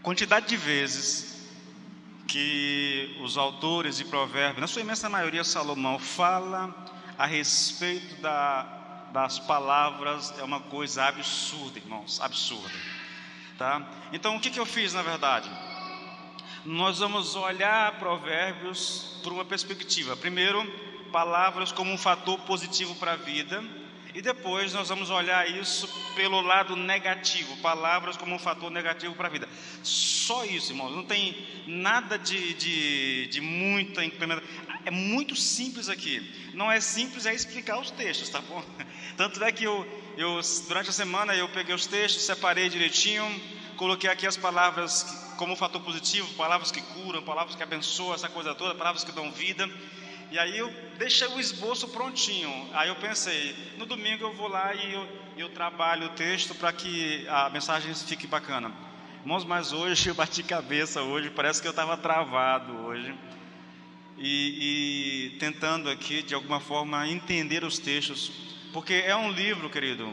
quantidade de vezes que os autores de Provérbios, na sua imensa maioria Salomão, fala a respeito das palavras, é uma coisa absurda, irmãos, absurda, tá? Então o que eu fiz na verdade? Nós vamos olhar Provérbios por uma perspectiva. Primeiro, palavras como um fator positivo para a vida, e depois nós vamos olhar isso pelo lado negativo, palavras como um fator negativo para a vida. Só isso, irmãos, não tem nada de muita implementação. É muito simples aqui. Não é simples, é explicar os textos, tá bom? Tanto é que eu durante a semana eu peguei os textos, separei direitinho, coloquei aqui as palavras como um fator positivo, palavras que curam, palavras que abençoam, essa coisa toda, palavras que dão vida. E aí eu deixei o esboço prontinho. Aí eu pensei, no domingo eu vou lá e eu trabalho o texto para que a mensagem fique bacana. Irmãos, mas hoje eu bati cabeça hoje, parece que eu estava travado hoje. E tentando aqui, de alguma forma, entender os textos. Porque é um livro, querido,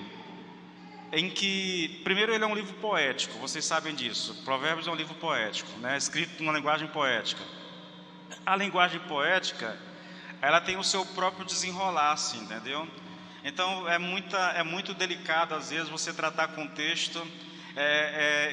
em que, primeiro, ele é um livro poético, vocês sabem disso. Provérbios é um livro poético, né? Escrito numa linguagem poética. A linguagem poética, ela tem o seu próprio desenrolar, entendeu? Então é muito delicado às vezes você tratar com o texto.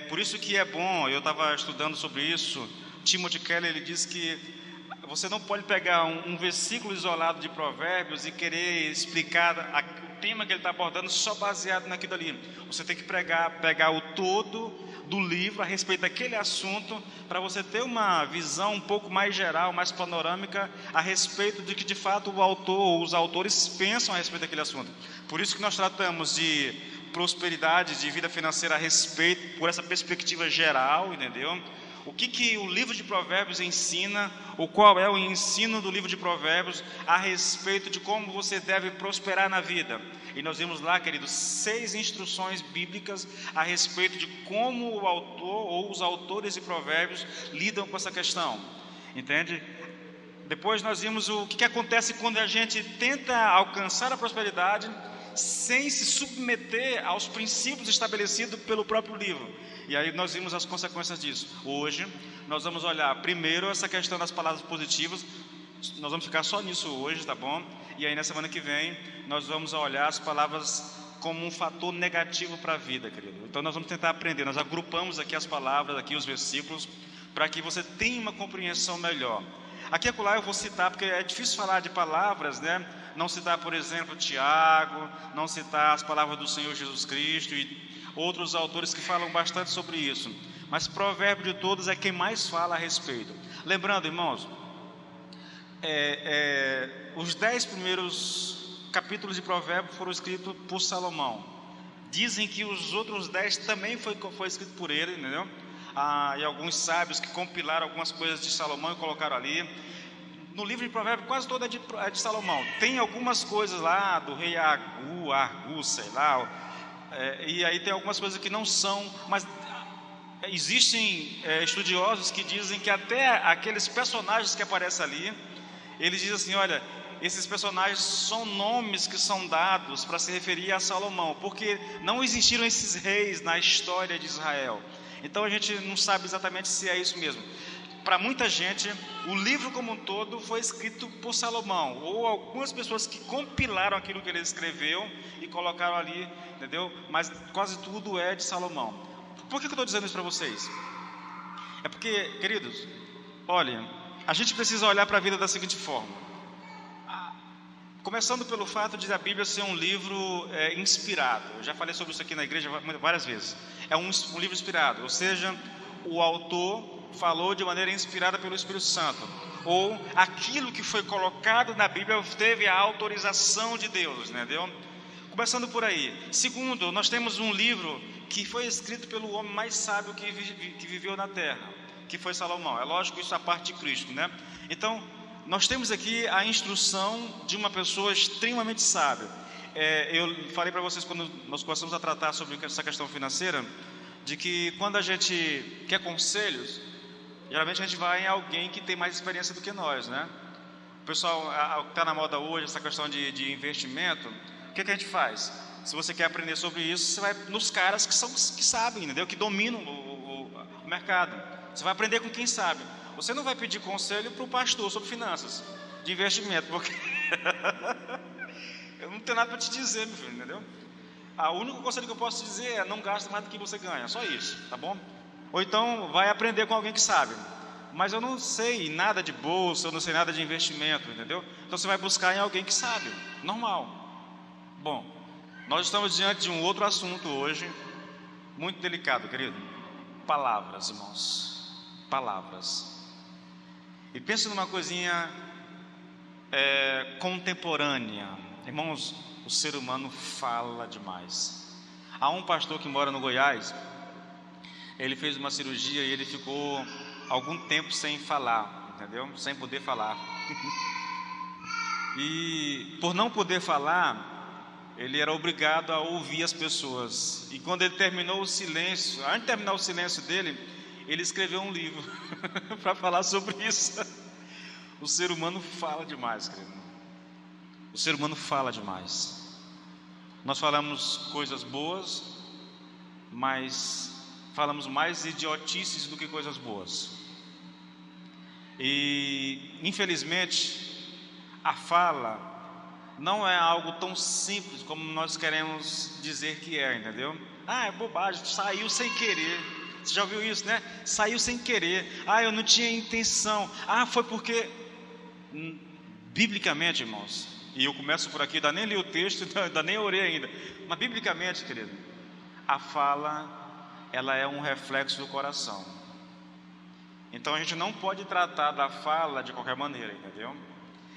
Por isso que é bom, eu estava estudando sobre isso. Timothy Keller, ele diz que você não pode pegar um versículo isolado de Provérbios e querer explicar o tema que ele está abordando só baseado naquilo ali. Você tem que pegar o todo do livro a respeito daquele assunto, para você ter uma visão um pouco mais geral, mais panorâmica a respeito de que de fato o autor ou os autores pensam a respeito daquele assunto. Por isso que nós tratamos de prosperidade, de vida financeira a respeito, por essa perspectiva geral, entendeu? O que o livro de Provérbios ensina, ou qual é o ensino do livro de Provérbios a respeito de como você deve prosperar na vida. E nós vimos lá, queridos, 6 instruções bíblicas a respeito de como o autor ou os autores de Provérbios lidam com essa questão, entende? Depois nós vimos o que acontece quando a gente tenta alcançar a prosperidade sem se submeter aos princípios estabelecidos pelo próprio livro. E aí nós vimos as consequências disso. Hoje nós vamos olhar primeiro essa questão das palavras positivas. Nós vamos ficar só nisso hoje, tá bom? E aí na semana que vem nós vamos olhar as palavras como um fator negativo para a vida, querido. Então nós vamos tentar aprender. Nós agrupamos aqui as palavras, aqui os versículos, para que você tenha uma compreensão melhor. Aqui e acolá eu vou citar, porque é difícil falar de palavras, né? Não citar, por exemplo, Tiago, não citar as palavras do Senhor Jesus Cristo e outros autores que falam bastante sobre isso. Mas Provérbio de todos é quem mais fala a respeito. Lembrando, irmãos, os 10 primeiros capítulos de Provérbios foram escritos por Salomão. Dizem que os outros 10 também foi escrito por ele, entendeu? E alguns sábios que compilaram algumas coisas de Salomão e colocaram ali. No livro de Provérbios quase todo é de Salomão. Tem algumas coisas lá do rei Argu, sei lá, e aí tem algumas coisas que não são, mas existem estudiosos que dizem que até aqueles personagens que aparecem ali, eles dizem assim, olha, esses personagens são nomes que são dados para se referir a Salomão, porque não existiram esses reis na história de Israel. Então a gente não sabe exatamente se é isso mesmo. Para muita gente, o livro como um todo foi escrito por Salomão, ou algumas pessoas que compilaram aquilo que ele escreveu e colocaram ali, entendeu? Mas quase tudo é de Salomão. Por que eu estou dizendo isso para vocês? É porque, queridos, olhem, a gente precisa olhar para a vida da seguinte forma. Começando pelo fato de a Bíblia ser um livro inspirado. Eu já falei sobre isso aqui na igreja várias vezes. É um livro inspirado, ou seja, o autor falou de maneira inspirada pelo Espírito Santo, ou aquilo que foi colocado na Bíblia teve a autorização de Deus, entendeu? Começando por aí. Segundo, nós temos um livro que foi escrito pelo homem mais sábio que viveu na terra, que foi Salomão. É lógico isso a parte de Cristo, né? Então, nós temos aqui a instrução de uma pessoa extremamente sábia. Eu falei para vocês quando nós começamos a tratar sobre essa questão financeira, de que quando a gente quer conselhos, geralmente a gente vai em alguém que tem mais experiência do que nós, né? O pessoal está na moda hoje, essa questão de investimento. O que a gente faz? Se você quer aprender sobre isso, você vai nos caras que sabem, entendeu? Que dominam o mercado. Você vai aprender com quem sabe. Você não vai pedir conselho para o pastor sobre finanças de investimento, porque eu não tenho nada para te dizer, meu filho, entendeu? O único conselho que eu posso te dizer é: não gaste mais do que você ganha, só isso, tá bom? Ou então vai aprender com alguém que sabe. Mas eu não sei nada de bolsa, eu não sei nada de investimento, entendeu? Então você vai buscar em alguém que sabe, normal. Bom, nós estamos diante de um outro assunto hoje, muito delicado, querido. Palavras, irmãos, palavras. E pense numa coisinha contemporânea. Irmãos, o ser humano fala demais. Há um pastor que mora no Goiás, ele fez uma cirurgia e ele ficou algum tempo sem falar, entendeu? Sem poder falar. E por não poder falar, ele era obrigado a ouvir as pessoas. E quando ele terminou o silêncio, antes de terminar o silêncio dele, ele escreveu um livro para falar sobre isso. O ser humano fala demais, querido. O ser humano fala demais. Nós falamos coisas boas, mas falamos mais idiotices do que coisas boas. E infelizmente a fala não é algo tão simples como nós queremos dizer que é, entendeu? É bobagem, saiu sem querer. Você já ouviu isso, né? Saiu sem querer. Eu não tinha intenção. Foi porque biblicamente, irmãos, e eu começo por aqui, ainda nem li o texto, ainda nem orei ainda, mas biblicamente, querido, a fala, ela é um reflexo do coração. Então a gente não pode tratar da fala de qualquer maneira, entendeu?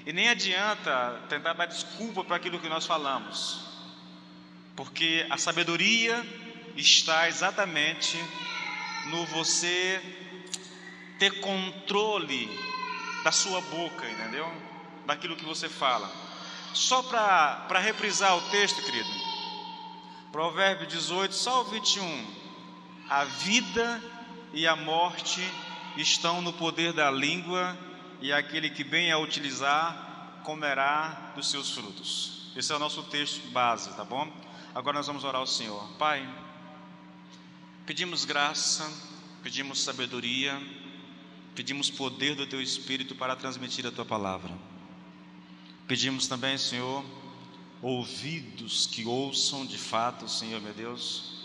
E nem adianta tentar dar desculpa para aquilo que nós falamos, porque a sabedoria está exatamente no você ter controle da sua boca, entendeu? Daquilo que você fala. Só para reprisar o texto, querido, Provérbio 18, só o 21. A vida e a morte estão no poder da língua, e aquele que bem a utilizar comerá dos seus frutos. Esse é o nosso texto base, tá bom? Agora nós vamos orar ao Senhor. Pai, pedimos graça, pedimos sabedoria, pedimos poder do Teu Espírito para transmitir a Tua palavra. Pedimos também, Senhor, ouvidos que ouçam de fato, Senhor meu Deus,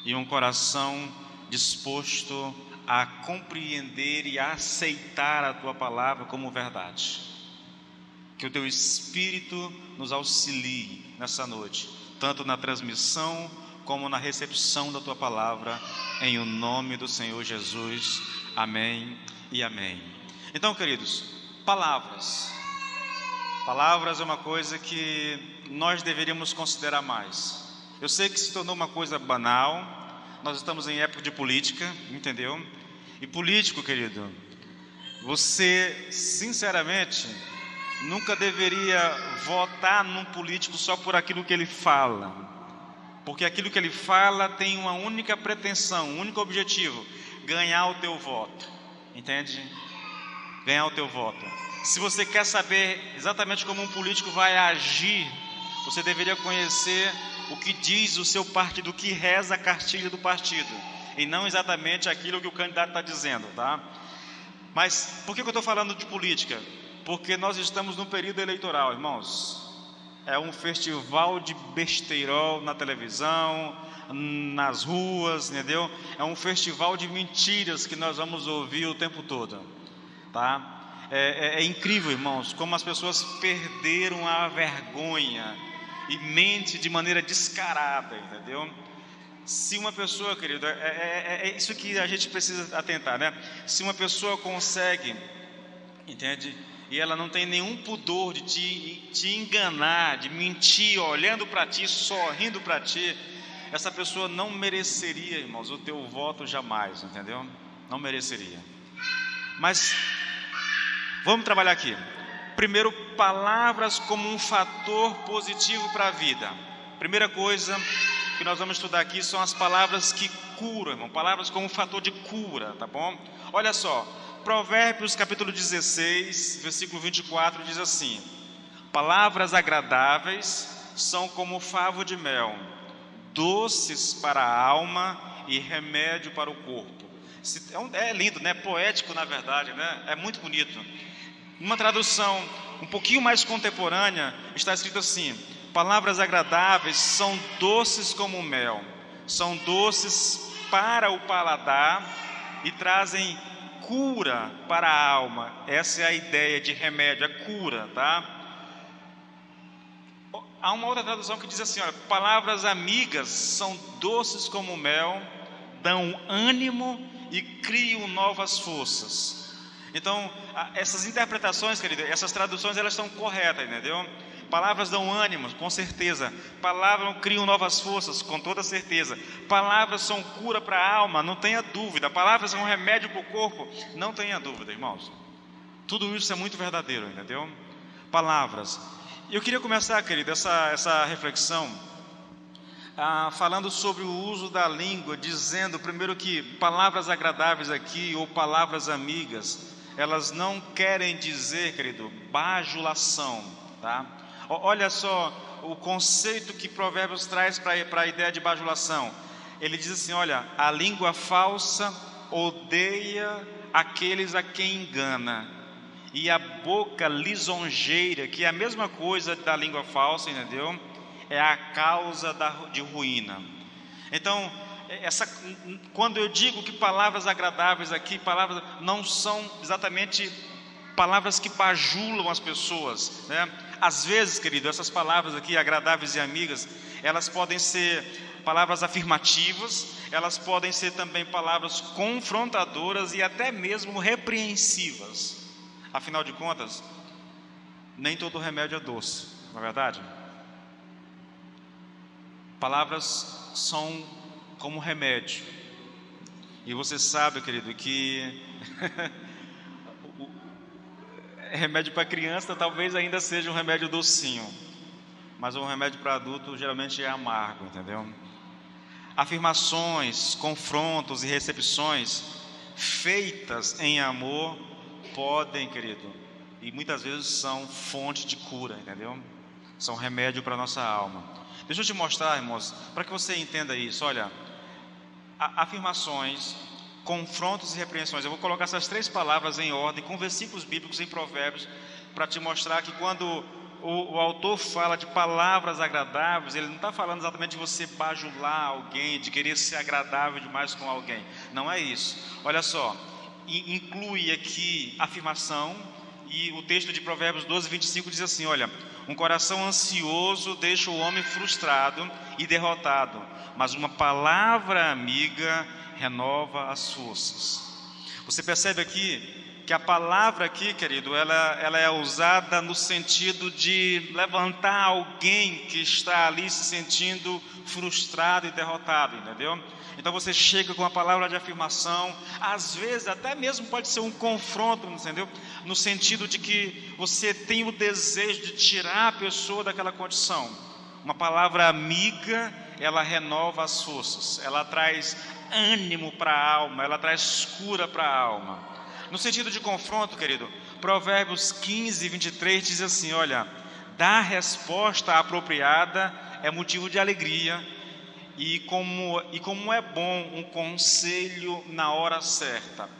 e um coração disposto a compreender e a aceitar a Tua palavra como verdade. Que o Teu Espírito nos auxilie nessa noite, tanto na transmissão como na recepção da Tua palavra, em o nome do Senhor Jesus. Amém e amém. Então, queridos, palavras é uma coisa que nós deveríamos considerar mais. Eu sei que se tornou uma coisa banal. Nós estamos em época de política, entendeu? E político, querido, você, sinceramente, nunca deveria votar num político só por aquilo que ele fala. Porque aquilo que ele fala tem uma única pretensão, um único objetivo: ganhar o teu voto. Entende? Ganhar o teu voto. Se você quer saber exatamente como um político vai agir, você deveria conhecer o que diz o seu partido, o que reza a cartilha do partido, e não exatamente aquilo que o candidato está dizendo, tá? Mas por que eu estou falando de política? Porque nós estamos no período eleitoral, irmãos. É um festival de besteirol na televisão, nas ruas, entendeu? É um festival de mentiras que nós vamos ouvir o tempo todo, tá? É incrível, irmãos, como as pessoas perderam a vergonha e mente de maneira descarada, entendeu? Se uma pessoa, querido, é isso que a gente precisa atentar, né? Se uma pessoa consegue, entende? E ela não tem nenhum pudor de te enganar, de mentir, olhando para ti, sorrindo para ti, essa pessoa não mereceria, irmãos, o teu voto jamais, entendeu? Não mereceria. Mas vamos trabalhar aqui. Primeiro, palavras como um fator positivo para a vida. Primeira coisa que nós vamos estudar aqui são as palavras que curam, irmão. Palavras como um fator de cura, tá bom? Olha só, Provérbios capítulo 16, versículo 24 diz assim: palavras agradáveis são como favo de mel, doces para a alma e remédio para o corpo. É lindo, né? Poético, na verdade, né? É muito bonito. Uma tradução um pouquinho mais contemporânea está escrito assim: palavras agradáveis são doces como mel, são doces para o paladar e trazem cura para a alma. Essa é a ideia de remédio, é cura, tá? Há uma outra tradução que diz assim, olha, palavras amigas são doces como mel, dão ânimo e criam novas forças. Então, essas interpretações, querido, essas traduções, elas estão corretas, entendeu? Palavras dão ânimo, com certeza. Palavras criam novas forças, com toda certeza. Palavras são cura para a alma, não tenha dúvida. Palavras são remédio para o corpo, não tenha dúvida, irmãos. Tudo isso é muito verdadeiro, entendeu? Palavras. Eu queria começar, querido, essa reflexão falando sobre o uso da língua, dizendo primeiro que palavras agradáveis aqui, ou palavras amigas, elas não querem dizer, querido, bajulação, tá? Olha só o conceito que Provérbios traz para a ideia de bajulação. Ele diz assim, olha, a língua falsa odeia aqueles a quem engana, e a boca lisonjeira, que é a mesma coisa da língua falsa, entendeu? É a causa de ruína. Então, quando eu digo que palavras agradáveis aqui, palavras não são exatamente palavras que bajulam as pessoas, né? Às vezes, querido, essas palavras aqui, agradáveis e amigas, elas podem ser palavras afirmativas, elas podem ser também palavras confrontadoras e até mesmo repreensivas. Afinal de contas, nem todo remédio é doce, não é verdade? Palavras são como remédio. E você sabe, querido, que remédio para criança talvez ainda seja um remédio docinho, mas um remédio para adulto geralmente é amargo, entendeu? Afirmações, confrontos e recepções feitas em amor podem, querido, e muitas vezes são fonte de cura, entendeu? São remédio para a nossa alma. Deixa eu te mostrar, irmãos, para que você entenda isso. Olha, afirmações, confrontos e repreensões. Eu vou colocar essas três palavras em ordem, com versículos bíblicos em Provérbios, para te mostrar que quando o autor fala de palavras agradáveis, ele não está falando exatamente de você bajular alguém, de querer ser agradável demais com alguém. Não é isso. Olha só, inclui aqui afirmação, e o texto de Provérbios 12, 25 diz assim, olha, um coração ansioso deixa o homem frustrado e derrotado, mas uma palavra amiga renova as forças. Você percebe aqui que a palavra aqui, querido, ela é usada no sentido de levantar alguém que está ali se sentindo frustrado e derrotado, entendeu? Então você chega com a palavra de afirmação, às vezes até mesmo pode ser um confronto, entendeu? No sentido de que você tem o desejo de tirar a pessoa daquela condição. Uma palavra amiga, ela renova as forças, ela traz ânimo para a alma, ela traz cura para a alma. No sentido de confronto, querido, Provérbios 15, 23 diz assim, olha, dar resposta apropriada é motivo de alegria, e como é bom um conselho na hora certa.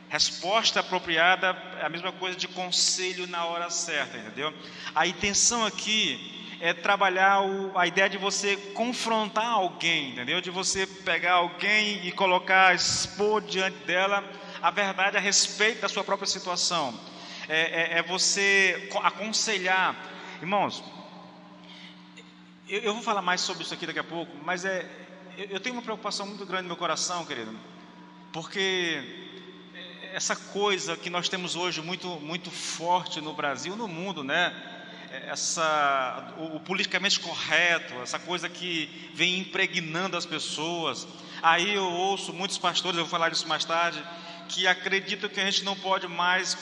Resposta apropriada é a mesma coisa de conselho na hora certa, entendeu? A intenção aqui é trabalhar a ideia de você confrontar alguém, entendeu? De você pegar alguém e expor diante dela a verdade a respeito da sua própria situação. É você aconselhar. Irmãos, eu vou falar mais sobre isso aqui daqui a pouco, mas eu tenho uma preocupação muito grande no meu coração, querido, porque essa coisa que nós temos hoje muito, muito forte no Brasil, no mundo, né? O politicamente correto, essa coisa que vem impregnando as pessoas. Aí eu ouço muitos pastores, eu vou falar disso mais tarde, que acreditam que a gente não pode mais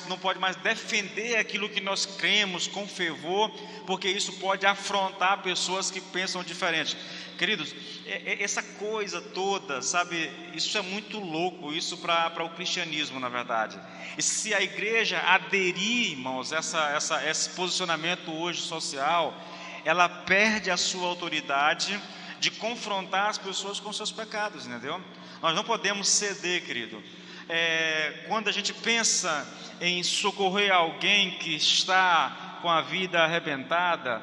defender aquilo que nós cremos com fervor, porque isso pode afrontar pessoas que pensam diferente. Queridos, essa coisa toda, sabe, isso é muito louco, isso para o cristianismo, na verdade. E se a igreja aderir, irmãos, esse posicionamento hoje social, ela perde a sua autoridade de confrontar as pessoas com seus pecados, entendeu? Nós não podemos ceder, querido. Quando a gente pensa em socorrer alguém que está com a vida arrebentada,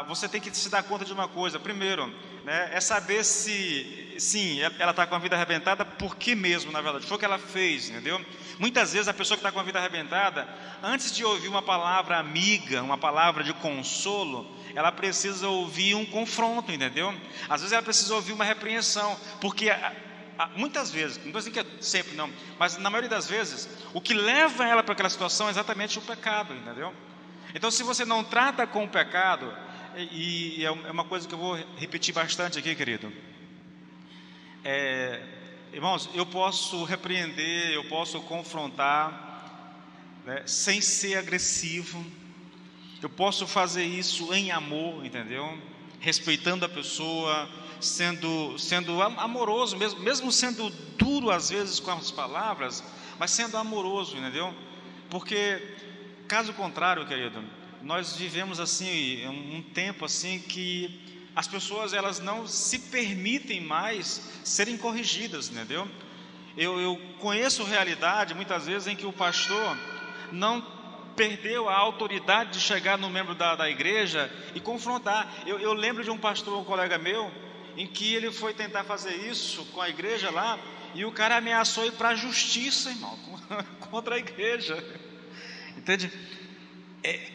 você tem que se dar conta de uma coisa. Primeiro, né, é saber se, sim, ela está com a vida arrebentada, por que mesmo, na verdade, foi o que ela fez, entendeu? Muitas vezes a pessoa que está com a vida arrebentada, antes de ouvir uma palavra amiga, uma palavra de consolo, ela precisa ouvir um confronto, entendeu? Às vezes ela precisa ouvir uma repreensão, porque muitas vezes, não estou dizendo que é sempre não, mas na maioria das vezes, o que leva ela para aquela situação é exatamente o pecado, entendeu? Então, se você não trata com o pecado, e é uma coisa que eu vou repetir bastante aqui, querido, irmãos, eu posso repreender, eu posso confrontar, né, sem ser agressivo, eu posso fazer isso em amor, entendeu? Respeitando a pessoa, sendo amoroso, mesmo sendo duro às vezes com as palavras, mas sendo amoroso, entendeu? Porque, caso contrário, querido, nós vivemos assim, um tempo assim que as pessoas, elas não se permitem mais serem corrigidas, entendeu? Eu conheço realidade, muitas vezes, em que o pastor não perdeu a autoridade de chegar no membro da igreja e confrontar. Eu lembro de um pastor, um colega meu, em que ele foi tentar fazer isso com a igreja lá, e o cara ameaçou ir para a justiça, irmão, contra a igreja, entende?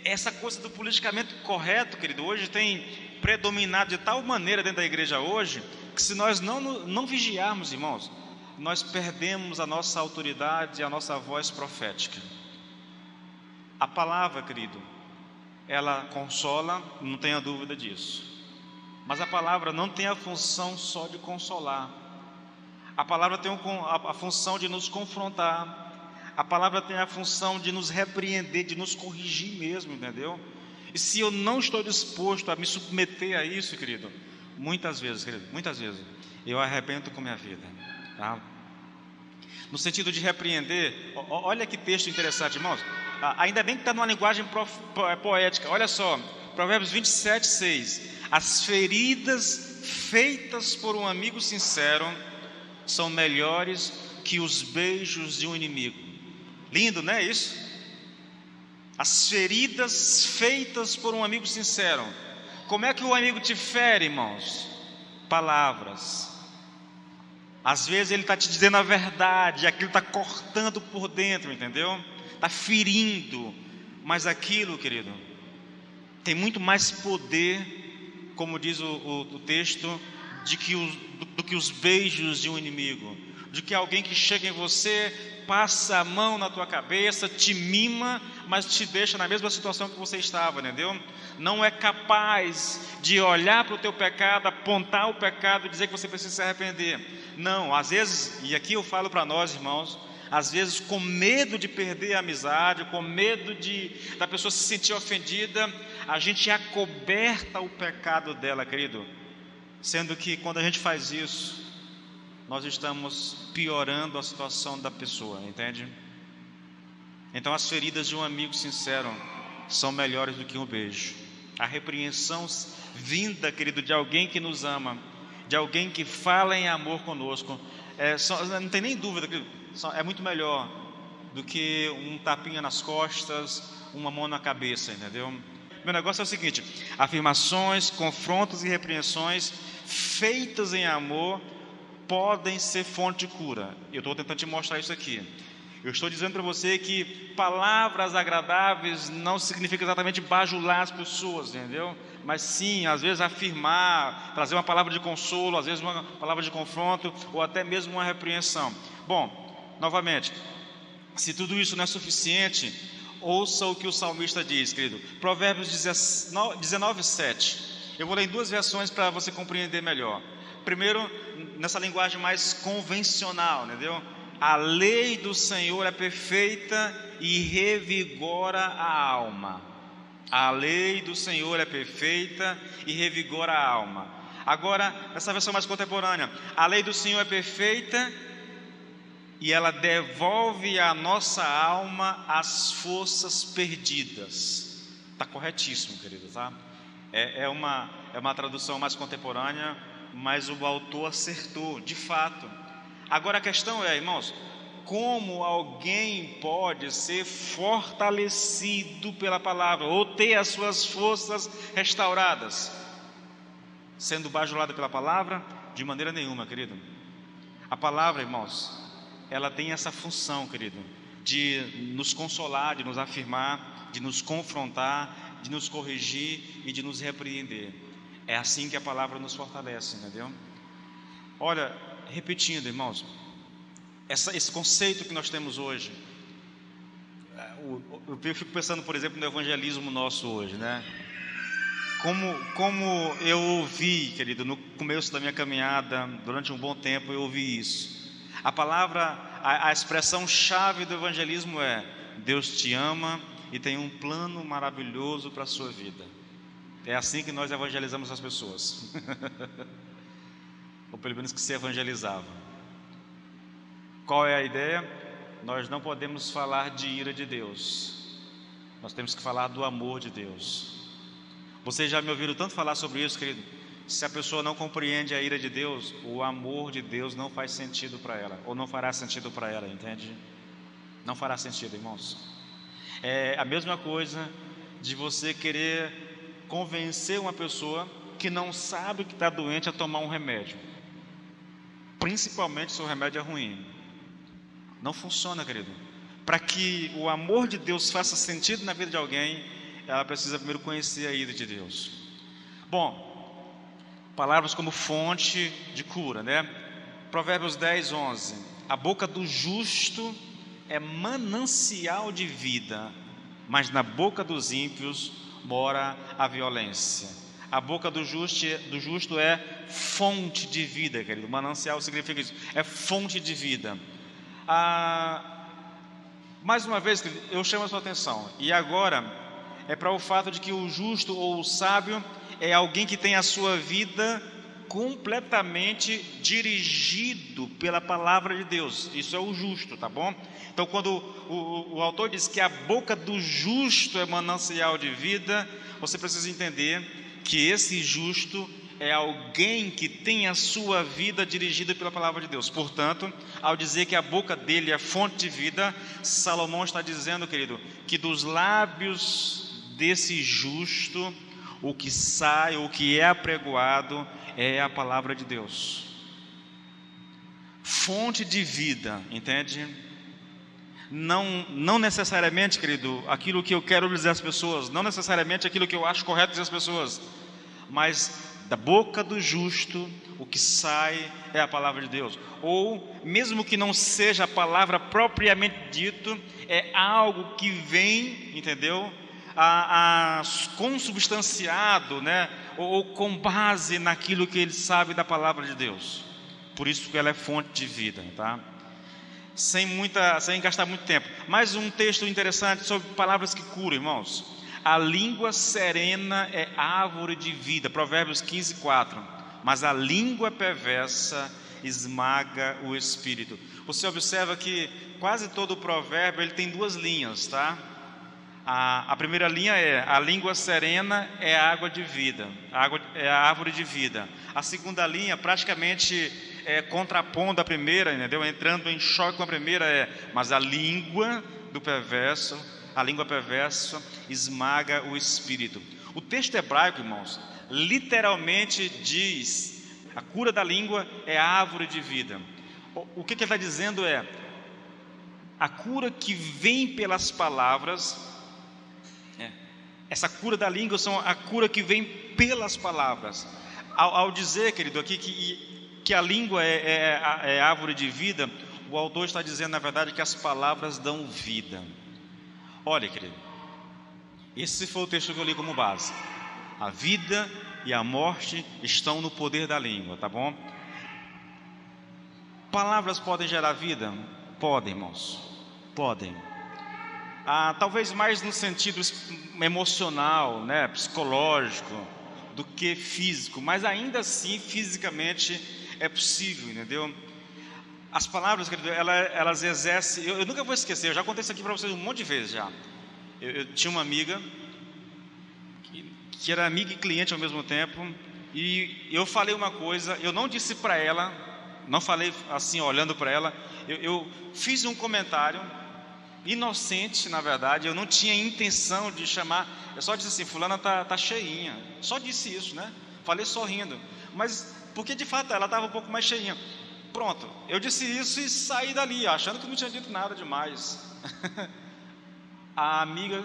Essa coisa do politicamente correto, querido, hoje tem predominado de tal maneira dentro da igreja hoje, que se nós não vigiarmos, irmãos, nós perdemos a nossa autoridade e a nossa voz profética. A palavra, querido, ela consola, não tenha dúvida disso, mas a palavra não tem a função só de consolar. A palavra tem a função de nos confrontar. A palavra tem a função de nos repreender, de nos corrigir mesmo, entendeu? E se eu não estou disposto a me submeter a isso, querido, muitas vezes, eu arrebento com minha vida, tá? No sentido de repreender, olha que texto interessante, irmãos. Ainda bem que está numa linguagem poética. Olha só, Provérbios 27, 6. As feridas feitas por um amigo sincero são melhores que os beijos de um inimigo. Lindo, não é isso? As feridas feitas por um amigo sincero. Como é que o amigo te fere, irmãos? Palavras. Às vezes ele está te dizendo a verdade, aquilo está cortando por dentro, entendeu? Está ferindo. Mas aquilo, querido, tem muito mais poder, como diz o texto, do que os beijos de um inimigo. De que alguém que chega em você, passa a mão na tua cabeça, te mima, mas te deixa na mesma situação que você estava, entendeu? Não é capaz de olhar para o teu pecado, apontar o pecado e dizer que você precisa se arrepender. Não, às vezes, e aqui eu falo para nós, irmãos, às vezes com medo de perder a amizade, com medo da pessoa se sentir ofendida, a gente acoberta o pecado dela, querido. Sendo que quando a gente faz isso, nós estamos piorando a situação da pessoa, entende? Então as feridas de um amigo sincero são melhores do que um beijo. A repreensão vinda, querido, de alguém que nos ama, de alguém que fala em amor conosco, não tem nem dúvida, querido, é muito melhor do que um tapinha nas costas, uma mão na cabeça, entendeu? Meu negócio é o seguinte: afirmações, confrontos e repreensões feitas em amor podem ser fonte de cura. Eu estou tentando te mostrar isso aqui. Eu estou dizendo para você que palavras agradáveis não significa exatamente bajular as pessoas, entendeu? Mas sim, às vezes afirmar, trazer uma palavra de consolo, às vezes uma palavra de confronto, ou até mesmo uma repreensão. Bom, novamente, se tudo isso não é suficiente, ouça o que o salmista diz, querido. Provérbios 19, 7. Eu vou ler em duas versões para você compreender melhor. Primeiro, nessa linguagem mais convencional, entendeu? A lei do Senhor é perfeita e revigora a alma. A lei do Senhor é perfeita e revigora a alma. Agora, nessa versão mais contemporânea, a lei do Senhor é perfeita e ela devolve à nossa alma as forças perdidas. Está corretíssimo, querido, tá? É uma tradução mais contemporânea, mas o autor acertou, de fato. Agora a questão é, irmãos, como alguém pode ser fortalecido pela palavra, ou ter as suas forças restauradas? Sendo bajulado pela palavra? De maneira nenhuma, querido. A palavra, irmãos, ela tem essa função, querido, de nos consolar, de nos afirmar, de nos confrontar, de nos corrigir e de nos repreender. É assim que a palavra nos fortalece, entendeu? Olha, repetindo, irmãos, esse conceito que nós temos hoje, eu fico pensando, por exemplo, no evangelismo nosso hoje, né? Como eu ouvi, querido, no começo da minha caminhada, durante um bom tempo eu ouvi isso. A palavra, a expressão-chave do evangelismo é: Deus te ama e tem um plano maravilhoso para a sua vida. É assim que nós evangelizamos as pessoas. Ou pelo menos que se evangelizava. Qual é a ideia? Nós não podemos falar de ira de Deus. Nós temos que falar do amor de Deus. Vocês já me ouviram tanto falar sobre isso, querido? Se a pessoa não compreende a ira de Deus, o amor de Deus não faz sentido para ela, ou não fará sentido para ela, entende? Não fará sentido, irmãos. É a mesma coisa de você querer convencer uma pessoa que não sabe que está doente a tomar um remédio, principalmente se o remédio é ruim. Não funciona, querido. Para que o amor de Deus faça sentido na vida de alguém, ela precisa primeiro conhecer a ira de Deus. Bom, palavras como fonte de cura, né? Provérbios 10, 11. A boca do justo é manancial de vida, mas na boca dos ímpios mora a violência. A boca do justo é fonte de vida, querido. Manancial significa isso, é fonte de vida. Mais uma vez, eu chamo a sua atenção, e agora é para o fato de que o justo ou o sábio é alguém que tem a sua vida completamente dirigido pela palavra de Deus. Isso é o justo, tá bom? Então, quando o autor diz que a boca do justo é manancial de vida, você precisa entender que esse justo é alguém que tem a sua vida dirigida pela palavra de Deus. Portanto, ao dizer que a boca dele é fonte de vida, Salomão está dizendo, querido, que dos lábios desse justo, o que sai, o que é apregoado é a palavra de Deus. Fonte de vida, entende? Não necessariamente, querido, aquilo que eu quero dizer às pessoas, não necessariamente aquilo que eu acho correto dizer às pessoas, mas da boca do justo, o que sai é a palavra de Deus. Ou, mesmo que não seja a palavra propriamente dito, é algo que vem, entendeu? Consubstanciado, né? Ou com base naquilo que ele sabe da palavra de Deus. Por isso que ela é fonte de vida, tá? Sem gastar muito tempo. Mais um texto interessante sobre palavras que curam, irmãos. A língua serena é árvore de vida, Provérbios 15, 4. Mas a língua perversa esmaga o espírito. Você observa que quase todo o provérbio ele tem duas linhas, tá? A primeira linha é: a língua serena é a água de vida, é a árvore de vida. A segunda linha, praticamente contrapondo a primeira, entendeu? Entrando em choque com a primeira, mas a língua perversa esmaga o espírito. O texto hebraico, irmãos, literalmente diz: a cura da língua é a árvore de vida. O que ele está dizendo é: a cura que vem pelas palavras, essa cura da língua são a cura que vem pelas palavras. Ao dizer, querido, aqui que a língua é árvore de vida, o autor está dizendo, na verdade, que as palavras dão vida. Olha, querido, esse foi o texto que eu li como base. A vida e a morte estão no poder da língua, tá bom? Palavras podem gerar vida? Podem, irmãos, podem. Talvez mais no sentido emocional, né, psicológico, do que físico, mas ainda assim, fisicamente, é possível, entendeu? As palavras, querido, elas exercem. Eu nunca vou esquecer, eu já contei isso aqui para vocês um monte de vezes já. Eu tinha uma amiga que era amiga e cliente ao mesmo tempo, e eu falei uma coisa, eu não disse para ela não falei assim, olhando para ela. Eu fiz um comentário inocente, na verdade. Eu não tinha intenção de chamar. Eu só disse assim: fulana tá cheinha. Só disse isso, né? Falei sorrindo. Mas porque de fato ela estava um pouco mais cheinha. Pronto, eu disse isso e saí dali, achando que não tinha dito nada demais. A amiga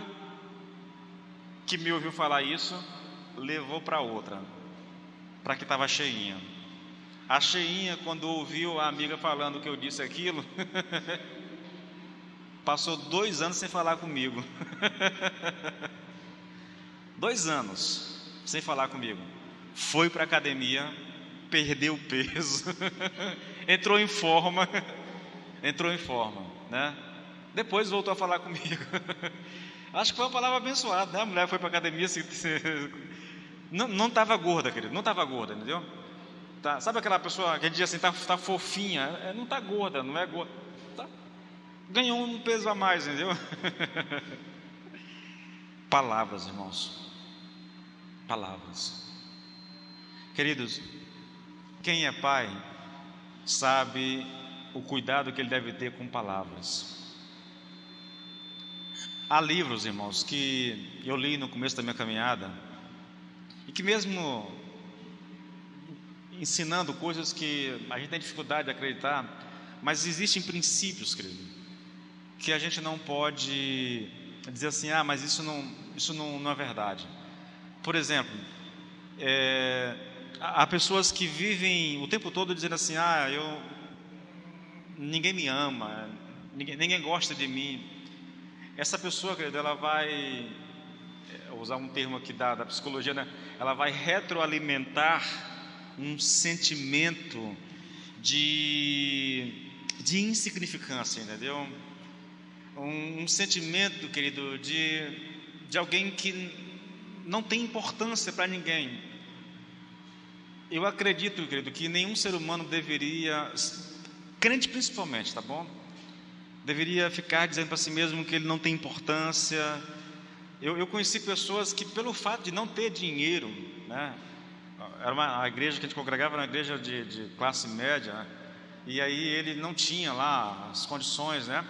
que me ouviu falar isso levou para outra, para que estava cheinha. A cheinha, quando ouviu a amiga falando que eu disse aquilo, passou 2 anos sem falar comigo. 2 anos sem falar comigo. Foi para a academia, perdeu peso, entrou em forma, né? Depois voltou a falar comigo. Acho que foi uma palavra abençoada, né? A mulher foi para a academia, não estava gorda, querido, não estava gorda, entendeu? Tá, sabe aquela pessoa que a gente diz assim, tá fofinha, não está gorda, não é gorda, tá, ganhou um peso a mais, entendeu? Palavras, irmãos, palavras. Queridos, quem é pai sabe o cuidado que ele deve ter com palavras. Há livros, irmãos, que eu li no começo da minha caminhada, e que mesmo ensinando coisas que a gente tem dificuldade de acreditar, mas existem princípios, querido, que a gente não pode dizer assim: mas isso não é verdade. Por exemplo, há pessoas que vivem o tempo todo dizendo assim: ninguém me ama, ninguém gosta de mim. Essa pessoa, querido, ela vai, usar um termo aqui da psicologia, né? Ela vai retroalimentar um sentimento de insignificância, entendeu? Um sentimento, querido, de alguém que não tem importância para ninguém. Eu acredito, querido, que nenhum ser humano deveria, crente principalmente, tá bom? Deveria ficar dizendo para si mesmo que ele não tem importância. Eu conheci pessoas que, pelo fato de não ter dinheiro, né? A igreja que a gente congregava era uma igreja de classe média, né? E aí ele não tinha lá as condições, né?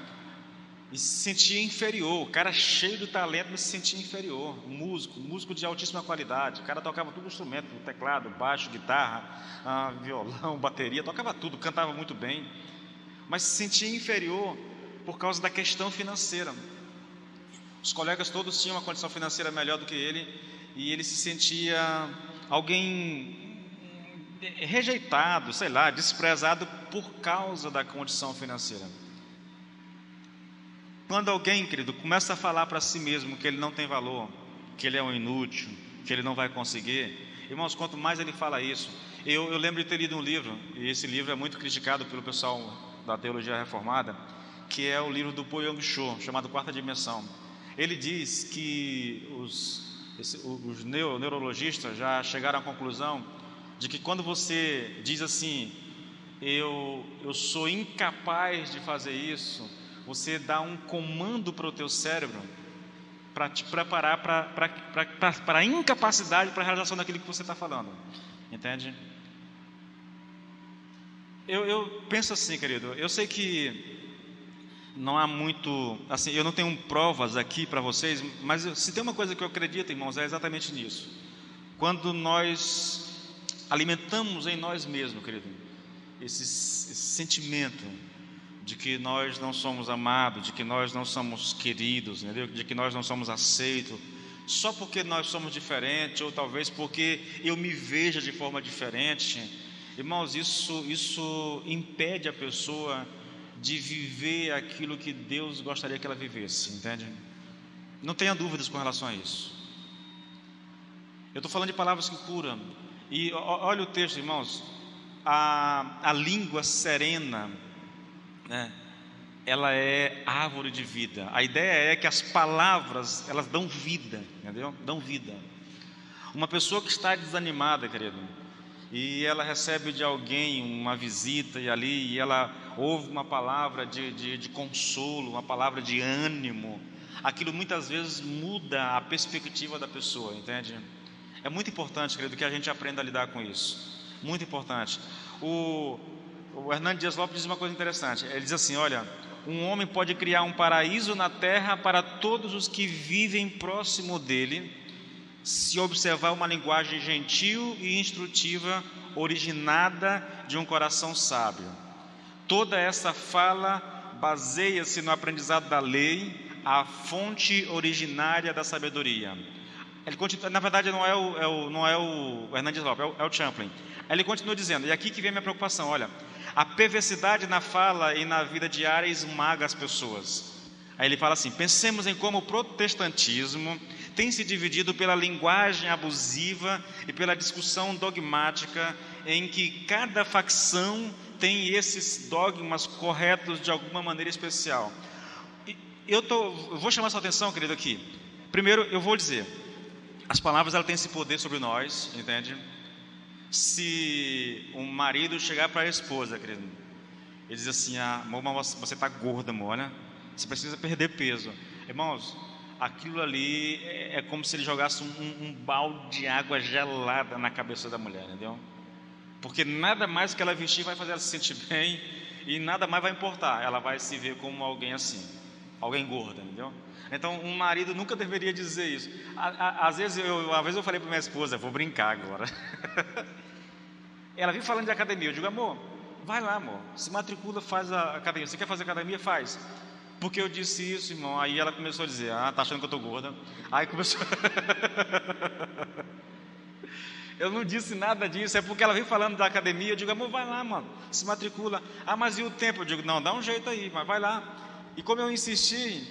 E se sentia inferior. O cara cheio de talento, mas se sentia inferior. Músico de altíssima qualidade. O cara tocava todo instrumento: teclado, baixo, guitarra, violão, bateria, tocava tudo, cantava muito bem, mas se sentia inferior por causa da questão financeira. Os colegas todos tinham uma condição financeira melhor do que ele, e ele se sentia alguém rejeitado, sei lá, desprezado por causa da condição financeira. Quando alguém, querido, começa a falar para si mesmo que ele não tem valor, que ele é um inútil, que ele não vai conseguir, irmãos, quanto mais ele fala isso, eu lembro de ter lido um livro, e esse livro é muito criticado pelo pessoal da teologia reformada, que é o livro do Po Yong-cho, chamado Quarta Dimensão. Ele diz que os neurologistas já chegaram à conclusão de que quando você diz assim: eu sou incapaz de fazer isso, você dá um comando para o teu cérebro para te preparar para a incapacidade para a realização daquilo que você está falando, entende? Eu penso assim, querido, eu sei que não há muito, assim, eu não tenho provas aqui para vocês, mas se tem uma coisa que eu acredito, irmãos, é exatamente nisso. Quando nós alimentamos em nós mesmos, querido, esse sentimento de que nós não somos amados, de que nós não somos queridos, entendeu? De que nós não somos aceitos, só porque nós somos diferentes, ou talvez porque eu me veja de forma diferente, irmãos, isso impede a pessoa de viver aquilo que Deus gostaria que ela vivesse, entende? Não tenha dúvidas com relação a isso. Eu estou falando de palavras que curam. E olha o texto, irmãos. A língua serena, né, ela é árvore de vida. A ideia é que as palavras, elas dão vida, entendeu? Dão vida. Uma pessoa que está desanimada, querido, e ela recebe de alguém uma visita, e ela ouve uma palavra de consolo, uma palavra de ânimo, aquilo muitas vezes muda a perspectiva da pessoa, entende? É muito importante, querido, que a gente aprenda a lidar com isso. Muito importante. O Hernando Dias Lopes diz uma coisa interessante. Ele diz assim: olha, um homem pode criar um paraíso na terra para todos os que vivem próximo dele, se observar uma linguagem gentil e instrutiva, originada de um coração sábio. Toda essa fala baseia-se no aprendizado da lei, a fonte originária da sabedoria. Ele continua, na verdade não é o Hernandes Lopes, é o Champlin. Ele continua dizendo, e aqui que vem a minha preocupação, olha, a perversidade na fala e na vida diária esmaga as pessoas. Aí ele fala assim: pensemos em como o protestantismo tem se dividido pela linguagem abusiva e pela discussão dogmática, em que cada facção tem esses dogmas corretos de alguma maneira especial. Eu vou chamar sua atenção, querido, aqui. Primeiro, eu vou dizer, as palavras elas têm esse poder sobre nós, entende? Se um marido chegar para a esposa, querido, ele diz assim: amor, você está gorda, amor, né? Você precisa perder peso. Irmãos, aquilo ali é como se ele jogasse um balde de água gelada na cabeça da mulher, entendeu? Porque nada mais que ela vestir vai fazer ela se sentir bem, e nada mais vai importar, ela vai se ver como alguém assim, alguém gorda, entendeu? Então um marido nunca deveria dizer isso. Às vezes eu falei para minha esposa: vou brincar agora. Ela vive falando de academia, eu digo: amor, vai lá, amor, se matricula, faz a academia. Você quer fazer academia? Faz. Porque eu disse isso, irmão. Aí ela começou a dizer: tá achando que eu estou gorda? Aí começou. Eu não disse nada disso, é porque ela veio falando da academia. Eu digo: amor, vai lá, mano, se matricula. Mas e o tempo? Eu digo: não, dá um jeito aí, mas vai lá. E como eu insisti,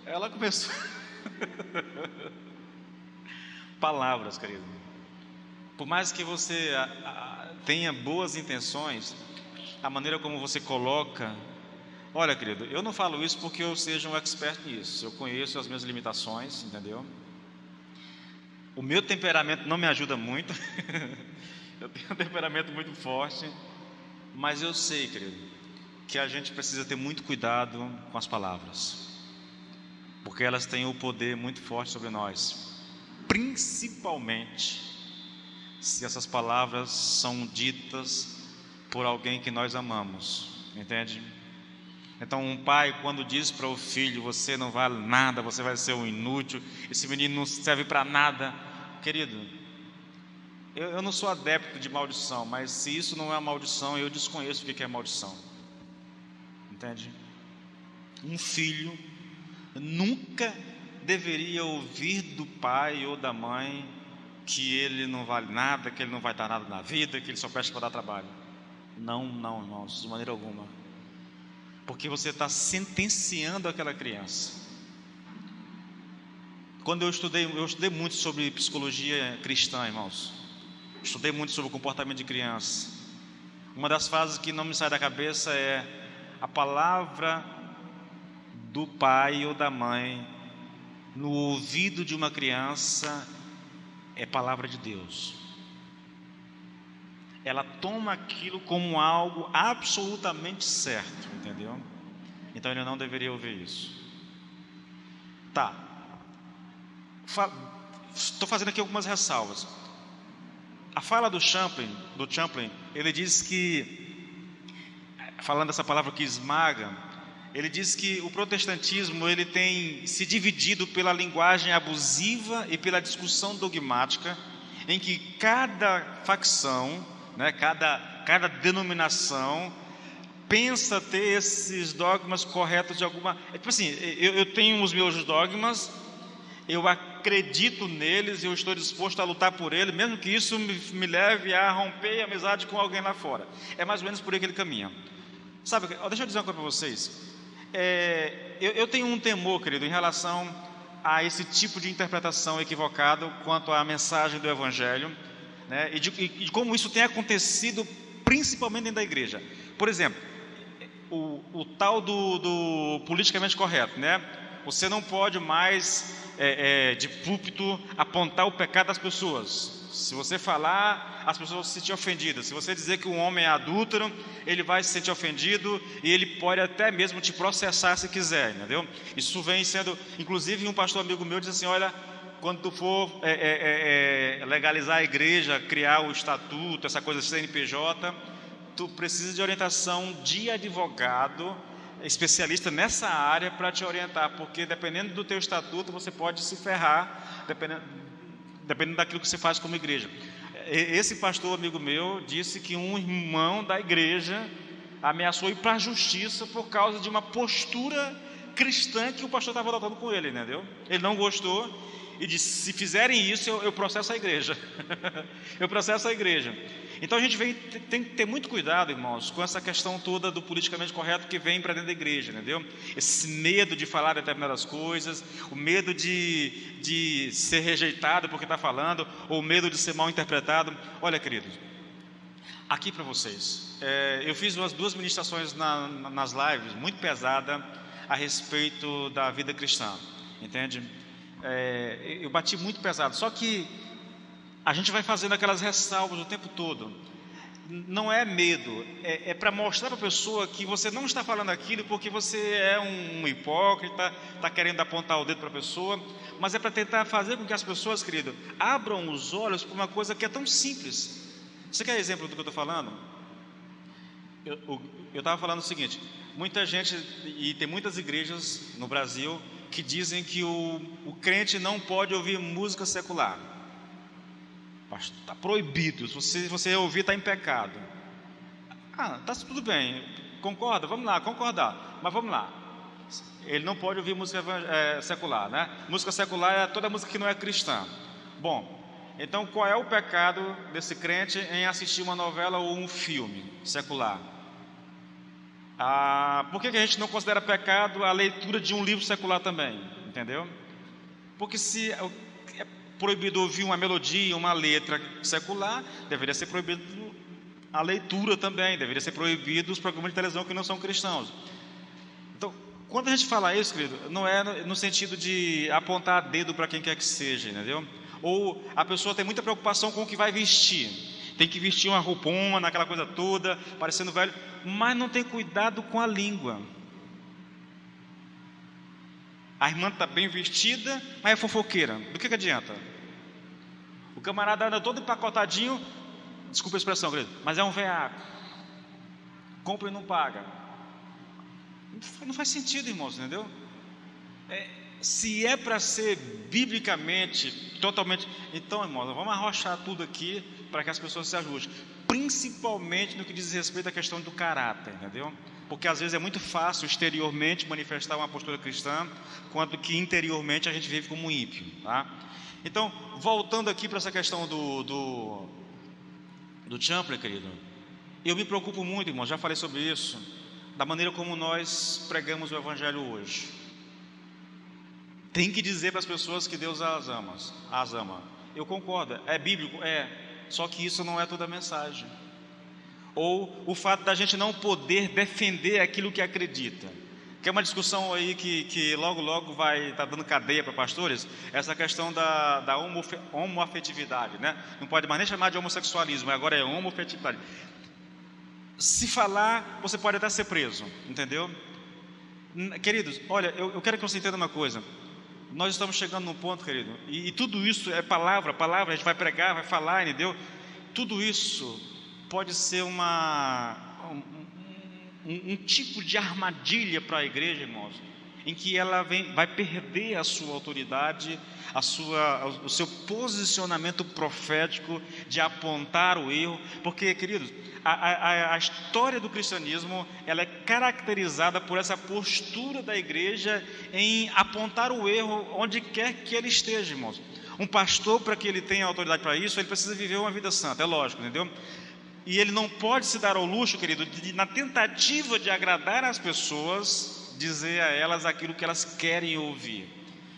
ela começou. Palavras, querido. Por mais que você tenha boas intenções, a maneira como você coloca. Olha, querido, eu não falo isso porque eu seja um expert nisso. Eu conheço as minhas limitações, entendeu? O meu temperamento não me ajuda muito. Eu tenho um temperamento muito forte. Mas eu sei, querido, que a gente precisa ter muito cuidado com as palavras, porque elas têm o poder muito forte sobre nós, principalmente se essas palavras são ditas por alguém que nós amamos, entende? Então um pai, quando diz para o filho: você não vale nada, você vai ser um inútil, esse menino não serve para nada, querido, eu não sou adepto de maldição, mas se isso não é maldição, eu desconheço o que é maldição, entende? Um filho nunca deveria ouvir do pai ou da mãe que ele não vale nada, que ele não vai dar nada na vida, que ele só presta para dar trabalho. Não, irmãos, de maneira alguma. Porque você está sentenciando aquela criança. Quando eu estudei muito sobre psicologia cristã, irmãos. Estudei muito sobre o comportamento de criança. Uma das frases que não me sai da cabeça é: a palavra do pai ou da mãe no ouvido de uma criança é palavra de Deus. Ela toma aquilo como algo absolutamente certo, entendeu? Então ele não deveria ouvir isso. Estou fazendo aqui algumas ressalvas. A fala do Champlin, ele diz que, falando dessa palavra que esmaga, ele diz que o protestantismo ele tem se dividido pela linguagem abusiva e pela discussão dogmática, em que cada facção, né, cada denominação pensa ter esses dogmas corretos de alguma. Tipo assim, eu tenho os meus dogmas, eu acredito neles e eu estou disposto a lutar por eles, mesmo que isso me leve a romper a amizade com alguém lá fora. É mais ou menos por aí que ele caminha. Sabe, deixa eu dizer uma coisa para vocês. Eu tenho um temor, querido, em relação a esse tipo de interpretação equivocada quanto à mensagem do Evangelho, né, e de como isso tem acontecido principalmente dentro da igreja. Por exemplo, o tal do politicamente correto, né? Você não pode mais de púlpito apontar o pecado das pessoas. Se você falar, as pessoas vão se sentir ofendidas. Se você dizer que um homem é adúltero, ele vai se sentir ofendido e ele pode até mesmo te processar se quiser, entendeu? Isso vem sendo, inclusive um pastor amigo meu disse assim: olha, quando tu for legalizar a igreja, criar o estatuto, essa coisa CNPJ, tu precisa de orientação de advogado, especialista nessa área, para te orientar, porque dependendo do teu estatuto, você pode se ferrar, dependendo daquilo que você faz como igreja. Esse pastor amigo meu disse que um irmão da igreja ameaçou ir para a justiça por causa de uma postura cristã que o pastor estava adotando com ele, entendeu? Ele não gostou e disse: se fizerem isso, eu processo a igreja. Eu processo a igreja. Então a gente tem que ter muito cuidado, irmãos, com essa questão toda do politicamente correto que vem para dentro da igreja, entendeu? Esse medo de falar determinadas coisas, o medo de ser rejeitado porque está falando, ou o medo de ser mal interpretado. Olha, queridos, aqui para vocês, eu fiz umas 2 ministrações nas lives, muito pesada, a respeito da vida cristã, entende? Eu bati muito pesado, só que a gente vai fazendo aquelas ressalvas o tempo todo. Não é medo, é para mostrar para a pessoa que você não está falando aquilo porque você é um hipócrita, está querendo apontar o dedo para a pessoa, mas é para tentar fazer com que as pessoas, querido, abram os olhos para uma coisa que é tão simples. Você quer exemplo do que eu estou falando? Eu estava falando o seguinte: muita gente, e tem muitas igrejas no Brasil que dizem que o crente não pode ouvir música secular. Está proibido, se você ouvir está em pecado. Está tudo bem, concorda? Vamos lá, concordar, mas vamos lá. Ele não pode ouvir música secular, né? Música secular é toda música que não é cristã. Bom, então qual é o pecado desse crente em assistir uma novela ou um filme secular? Por que a gente não considera pecado a leitura de um livro secular também? Entendeu? Porque se é proibido ouvir uma melodia, uma letra secular, deveria ser proibido a leitura também, deveria ser proibido os programas de televisão que não são cristãos. Então, quando a gente fala isso, querido, não é no sentido de apontar dedo para quem quer que seja, entendeu? Ou a pessoa tem muita preocupação com o que vai vestir, tem que vestir uma roupona, aquela coisa toda, parecendo velho, mas não tem cuidado com a língua. A irmã está bem vestida, mas é fofoqueira. Do que adianta? O camarada anda todo empacotadinho, desculpa a expressão, querido, mas é um veaco. Compra e não paga. Não faz sentido, irmãos, entendeu? Se é para ser biblicamente, totalmente... Então, irmãos, vamos arrochar tudo aqui para que as pessoas se ajustem. Principalmente no que diz respeito à questão do caráter, entendeu? Porque às vezes é muito fácil exteriormente manifestar uma postura cristã, quanto que interiormente a gente vive como um ímpio, tá? Então, voltando aqui para essa questão do Champlin, querido, eu me preocupo muito, irmão, já falei sobre isso, da maneira como nós pregamos o Evangelho hoje. Tem que dizer para as pessoas que Deus as ama. Eu concordo, é bíblico, só que isso não é toda a mensagem. Ou o fato da gente não poder defender aquilo que acredita, que é uma discussão aí que logo vai estar dando cadeia para pastores, essa questão da homoafetividade, né? Não pode mais nem chamar de homossexualismo, agora é homoafetividade. Se falar, você pode até ser preso, entendeu? Queridos, olha, eu quero que você entenda uma coisa. Nós estamos chegando num ponto, querido, e tudo isso é palavra, a gente vai pregar, vai falar, entendeu? Tudo isso pode ser um tipo de armadilha para a igreja, irmãos, em que ela vai perder a sua autoridade, o seu posicionamento profético de apontar o erro, porque, queridos, a história do cristianismo, ela é caracterizada por essa postura da igreja em apontar o erro onde quer que ele esteja, irmãos. Um pastor, para que ele tenha autoridade para isso, ele precisa viver uma vida santa, é lógico, entendeu? E ele não pode se dar ao luxo, querido, na tentativa de agradar as pessoas, dizer a elas aquilo que elas querem ouvir.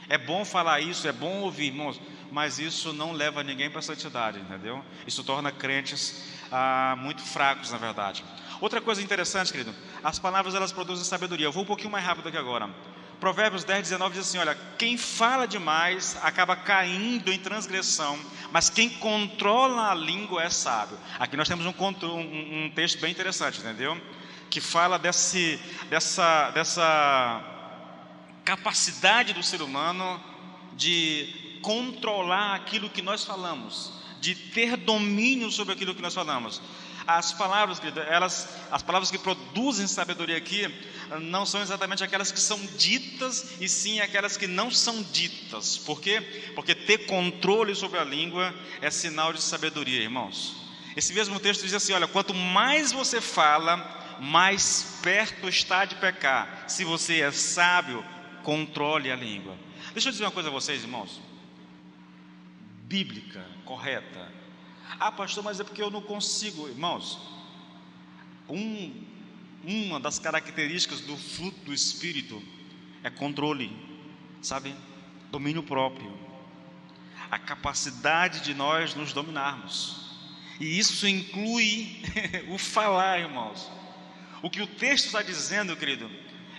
É bom falar isso, é bom ouvir, irmãos, mas isso não leva ninguém para a santidade, entendeu? Isso torna crentes muito fracos, na verdade. Outra coisa interessante, querido, as palavras elas produzem sabedoria. Eu vou um pouquinho mais rápido aqui agora. Provérbios 10:19 diz assim: olha, quem fala demais acaba caindo em transgressão, mas quem controla a língua é sábio. Aqui nós temos um texto bem interessante, entendeu? Que fala dessa capacidade do ser humano de controlar aquilo que nós falamos, de ter domínio sobre aquilo que nós falamos. As palavras, querido, as palavras que produzem sabedoria aqui não são exatamente aquelas que são ditas, e sim aquelas que não são ditas. Por quê? Porque ter controle sobre a língua é sinal de sabedoria, irmãos. Esse mesmo texto diz assim: olha, quanto mais você fala, mais perto está de pecar. Se você é sábio, controle a língua. Deixa eu dizer uma coisa a vocês, irmãos, bíblica, correta. Ah, pastor, mas é porque eu não consigo. Irmãos, uma das características do fruto do Espírito é controle, sabe? Domínio próprio, a capacidade de nós nos dominarmos. E isso inclui o falar, irmãos. O que o texto está dizendo, querido,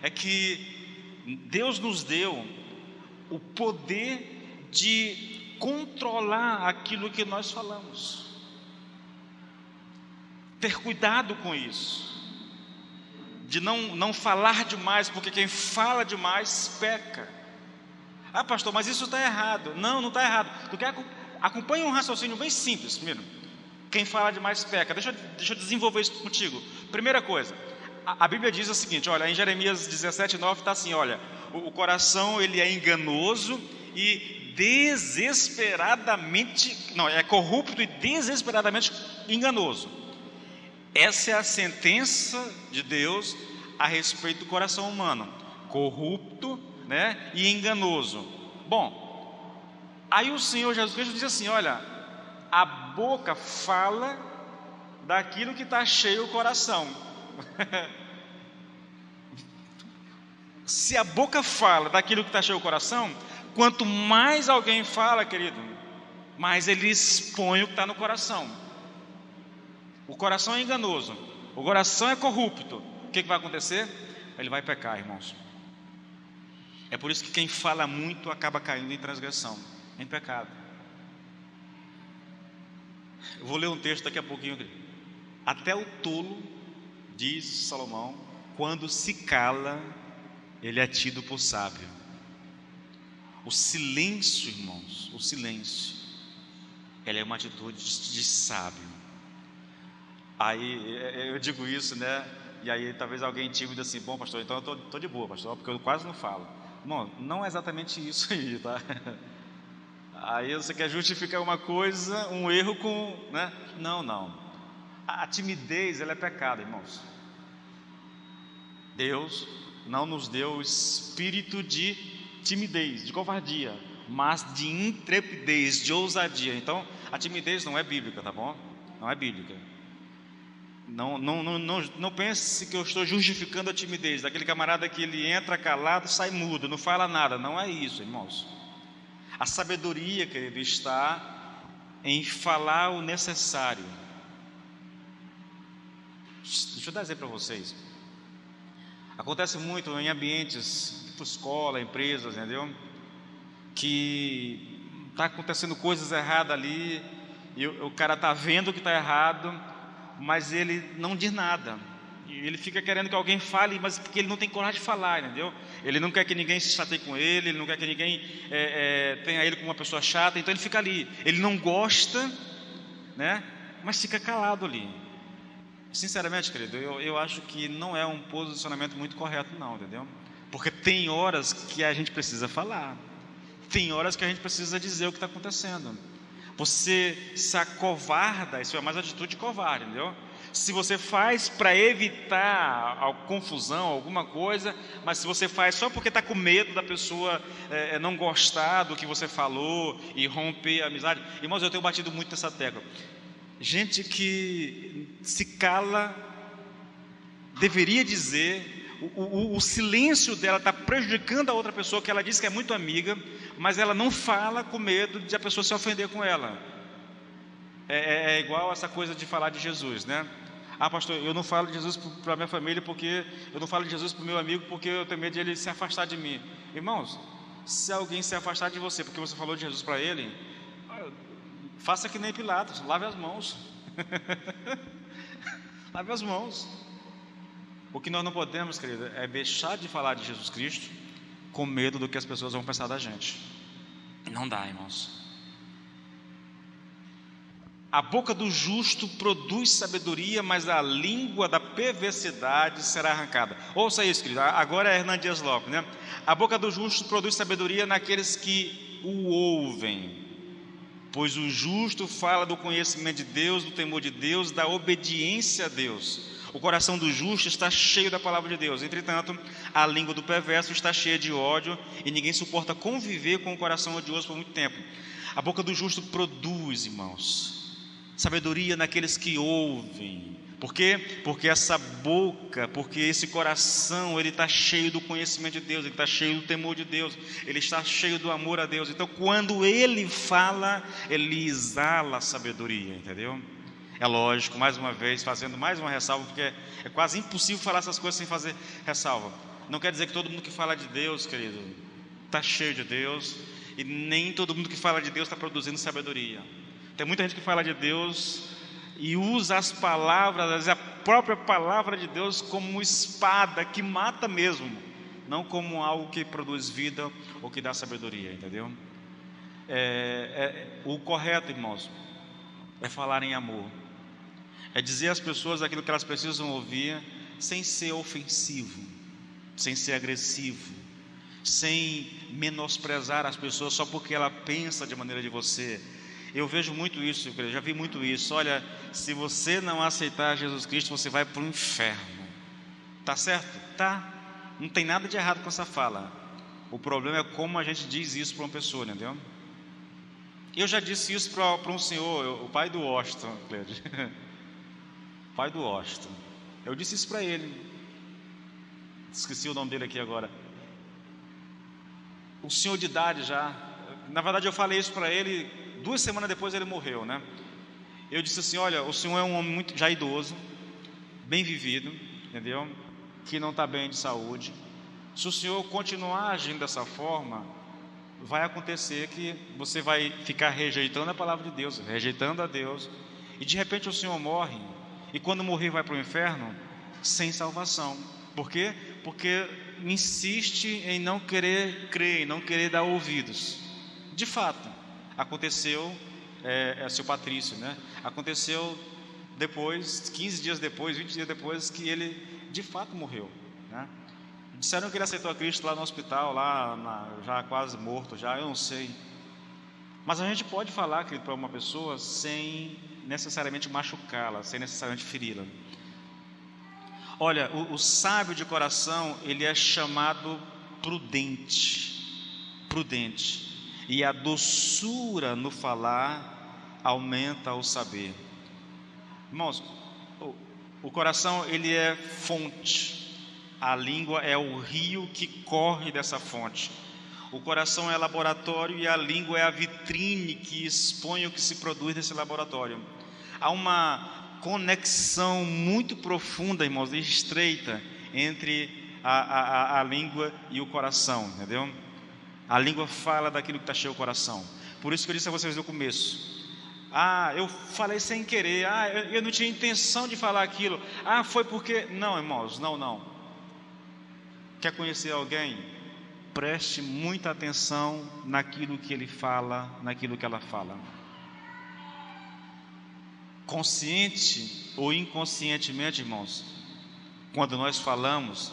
é que Deus nos deu o poder de controlar aquilo que nós falamos. Ter cuidado com isso, de não falar demais, porque quem fala demais peca. Ah, pastor, mas isso está errado. Não está errado. Acompanhe um raciocínio bem simples. Primeiro, quem fala demais peca. Deixa eu desenvolver isso contigo. Primeira coisa, a Bíblia diz o seguinte, olha, em Jeremias 17:9 está assim, olha, o coração ele é enganoso e é corrupto e desesperadamente enganoso. Essa é a sentença de Deus a respeito do coração humano, corrupto, né, e enganoso. Bom, aí o Senhor Jesus Cristo diz assim, olha, a boca fala daquilo que está cheio o coração. Se a boca fala daquilo que está cheio o coração, quanto mais alguém fala, querido, mais ele expõe o que está no coração. O coração é enganoso, o coração é corrupto. O que vai acontecer? Ele vai pecar, irmãos. É por isso que quem fala muito acaba caindo em transgressão, em pecado. Eu vou ler um texto daqui a pouquinho. Até o tolo, diz Salomão, quando se cala, ele é tido por sábio. O silêncio, irmãos, o silêncio, ele é uma atitude de sábio. Aí eu digo isso, né? E aí talvez alguém tímido assim, bom, pastor, então eu estou de boa, pastor, porque eu quase não falo. Não é exatamente isso aí, tá? Aí você quer justificar uma coisa, um erro com, né? Não. A timidez, ela é pecado, irmãos. Deus não nos deu o espírito de timidez, de covardia, mas de intrepidez, de ousadia. Então, a timidez não é bíblica, tá bom? Não é bíblica. Não pense que eu estou justificando a timidez daquele camarada que ele entra calado, sai mudo, não fala nada. Não é isso, irmãos. A sabedoria, querido, está em falar o necessário. Deixa eu dar exemplo para vocês. Acontece muito em ambientes, tipo escola, empresas, entendeu? Que está acontecendo coisas erradas ali, e o cara está vendo que está errado, mas ele não diz nada. E ele fica querendo que alguém fale, mas porque ele não tem coragem de falar, entendeu? Ele não quer que ninguém se chateie com ele não quer que ninguém tenha ele como uma pessoa chata, então ele fica ali. Ele não gosta, né? Mas fica calado ali. Sinceramente, querido, eu acho que não é um posicionamento muito correto, não, entendeu? Porque tem horas que a gente precisa falar, tem horas que a gente precisa dizer o que está acontecendo. Você se acovarda, isso é mais atitude covarde, entendeu? Se você faz para evitar a confusão, alguma coisa, mas se você faz só porque está com medo da pessoa não gostar do que você falou e romper a amizade. Irmãos, eu tenho batido muito nessa tecla. Gente que se cala, deveria dizer, o silêncio dela está prejudicando a outra pessoa que ela diz que é muito amiga, mas ela não fala com medo de a pessoa se ofender com ela. É igual essa coisa de falar de Jesus, né? Ah, pastor, eu não falo de Jesus para a minha família porque eu não falo de Jesus para o meu amigo porque eu tenho medo de ele se afastar de mim. Irmãos, se alguém se afastar de você porque você falou de Jesus para ele, faça que nem Pilatos, lave as mãos. Lave as mãos. O que nós não podemos, querido, é deixar de falar de Jesus Cristo com medo do que as pessoas vão pensar da gente. Não dá, irmãos. A boca do justo produz sabedoria, mas a língua da perversidade será arrancada. Ouça isso, querido. Agora é Hernán Dias Lopes, né? A boca do justo produz sabedoria naqueles que o ouvem, pois o justo fala do conhecimento de Deus, do temor de Deus, da obediência a Deus. O coração do justo está cheio da palavra de Deus. Entretanto, a língua do perverso está cheia de ódio, e ninguém suporta conviver com o coração odioso por muito tempo. A boca do justo produz, irmãos, sabedoria naqueles que ouvem. Por quê? Porque essa boca, porque esse coração, ele está cheio do conhecimento de Deus, ele está cheio do temor de Deus, ele está cheio do amor a Deus. Então, quando ele fala, ele exala sabedoria, entendeu? É lógico, mais uma vez, fazendo mais uma ressalva, porque é quase impossível falar essas coisas sem fazer ressalva. Não quer dizer que todo mundo que fala de Deus, querido, está cheio de Deus, e nem todo mundo que fala de Deus está produzindo sabedoria. Tem muita gente que fala de Deus e usa as palavras, a própria palavra de Deus, como uma espada que mata mesmo, não como algo que produz vida ou que dá sabedoria, entendeu? O correto, irmãos, é falar em amor, é dizer às pessoas aquilo que elas precisam ouvir, sem ser ofensivo, sem ser agressivo, sem menosprezar as pessoas só porque ela pensa de maneira de você. Eu vejo muito isso, eu já vi muito isso. Olha, se você não aceitar Jesus Cristo, você vai para o inferno. Tá certo? Tá. Não tem nada de errado com essa fala. O problema é como a gente diz isso para uma pessoa, entendeu? Eu já disse isso para um senhor, o pai do Washington, Cleide. Pai do Washington. Eu disse isso para ele. Esqueci o nome dele aqui agora. O senhor de idade já. Na verdade, eu falei isso para ele 2 semanas depois ele morreu, né? Eu disse assim: olha, o senhor é um homem muito já idoso, bem vivido, entendeu? Que não está bem de saúde. Se o senhor continuar agindo dessa forma, vai acontecer que você vai ficar rejeitando a palavra de Deus, rejeitando a Deus, e de repente o senhor morre, e quando morrer vai para o inferno sem salvação. Por quê? Porque insiste em não querer crer, em não querer dar ouvidos. De fato, aconteceu, seu Patrício, né? Aconteceu depois, 15 dias depois, 20 dias depois, que ele de fato morreu, né? Disseram que ele aceitou a Cristo lá no hospital, já quase morto, eu não sei. Mas a gente pode falar, querido, para uma pessoa sem necessariamente machucá-la, sem necessariamente feri-la. Olha, o sábio de coração, ele é chamado prudente, e a doçura no falar aumenta o saber. Irmãos, o coração, ele é fonte, a língua é o rio que corre dessa fonte. O coração é laboratório e a língua é a vitrine que expõe o que se produz nesse laboratório. Há uma conexão muito profunda, irmãos, e estreita entre a língua e o coração, entendeu? A língua fala daquilo que está cheio o coração. Por isso que eu disse a vocês no começo: eu falei sem querer, eu não tinha intenção de falar aquilo, foi porque... Não, irmãos, não. Quer conhecer alguém? Preste muita atenção naquilo que ele fala, naquilo que ela fala. Consciente ou inconscientemente, irmãos, quando nós falamos,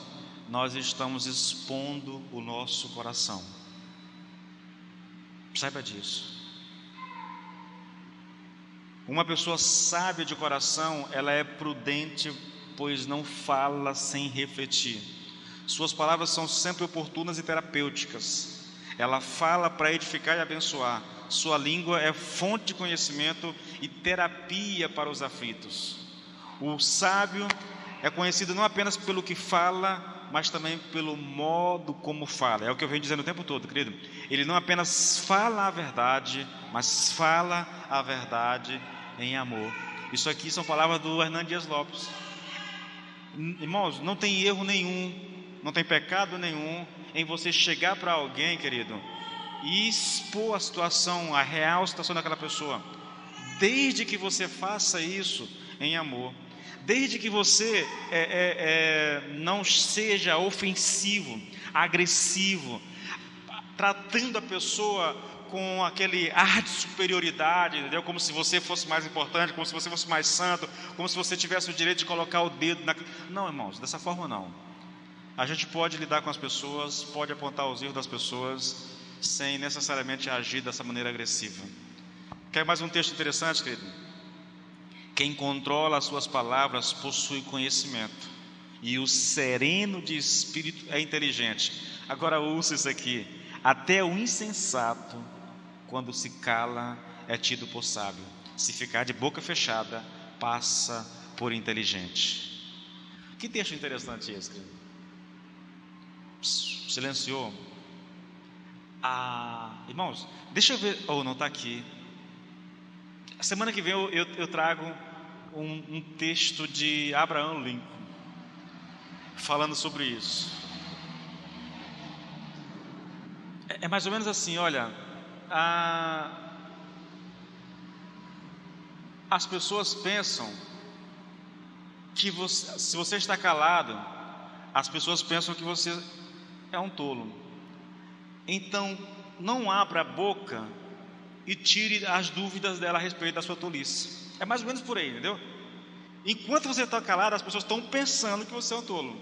nós estamos expondo o nosso coração. Saiba disso. Uma pessoa sábia de coração, ela é prudente, pois não fala sem refletir. Suas palavras são sempre oportunas e terapêuticas. Ela fala para edificar e abençoar. Sua língua é fonte de conhecimento e terapia para os aflitos. O sábio é conhecido não apenas pelo que fala, mas também pelo modo como fala. É o que eu venho dizendo o tempo todo, querido. Ele não apenas fala a verdade, mas fala a verdade em amor. Isso aqui são palavras do Hernán Dias Lopes. Irmãos, não tem erro nenhum, não tem pecado nenhum em você chegar para alguém, querido, e expor a situação, a real situação daquela pessoa, desde que você faça isso em amor, desde que você não seja ofensivo, agressivo. tratando a pessoa com aquele ar de superioridade, entendeu? Como se você fosse mais importante, como se você fosse mais santo, como se você tivesse o direito de colocar o dedo na... Não, irmãos, dessa forma não. A gente pode lidar com as pessoas, pode apontar os erros das pessoas, sem necessariamente agir dessa maneira agressiva. Quer mais um texto interessante, querido? Quem controla as suas palavras possui conhecimento, e o sereno de espírito é inteligente. Agora ouça isso aqui: até o insensato, quando se cala, é tido por sábio. Se ficar de boca fechada, passa por inteligente. Que texto interessante esse, querido? Silenciou. Irmãos, deixa eu ver. Não está aqui. A semana que vem eu trago um texto de Abraham Lincoln, falando sobre isso. É mais ou menos assim, olha, as pessoas pensam que se você está calado, as pessoas pensam que você é um tolo. Então, não abra a boca e tire as dúvidas dela a respeito da sua tolice. É mais ou menos por aí, entendeu? Enquanto você está calado, as pessoas estão pensando que você é um tolo.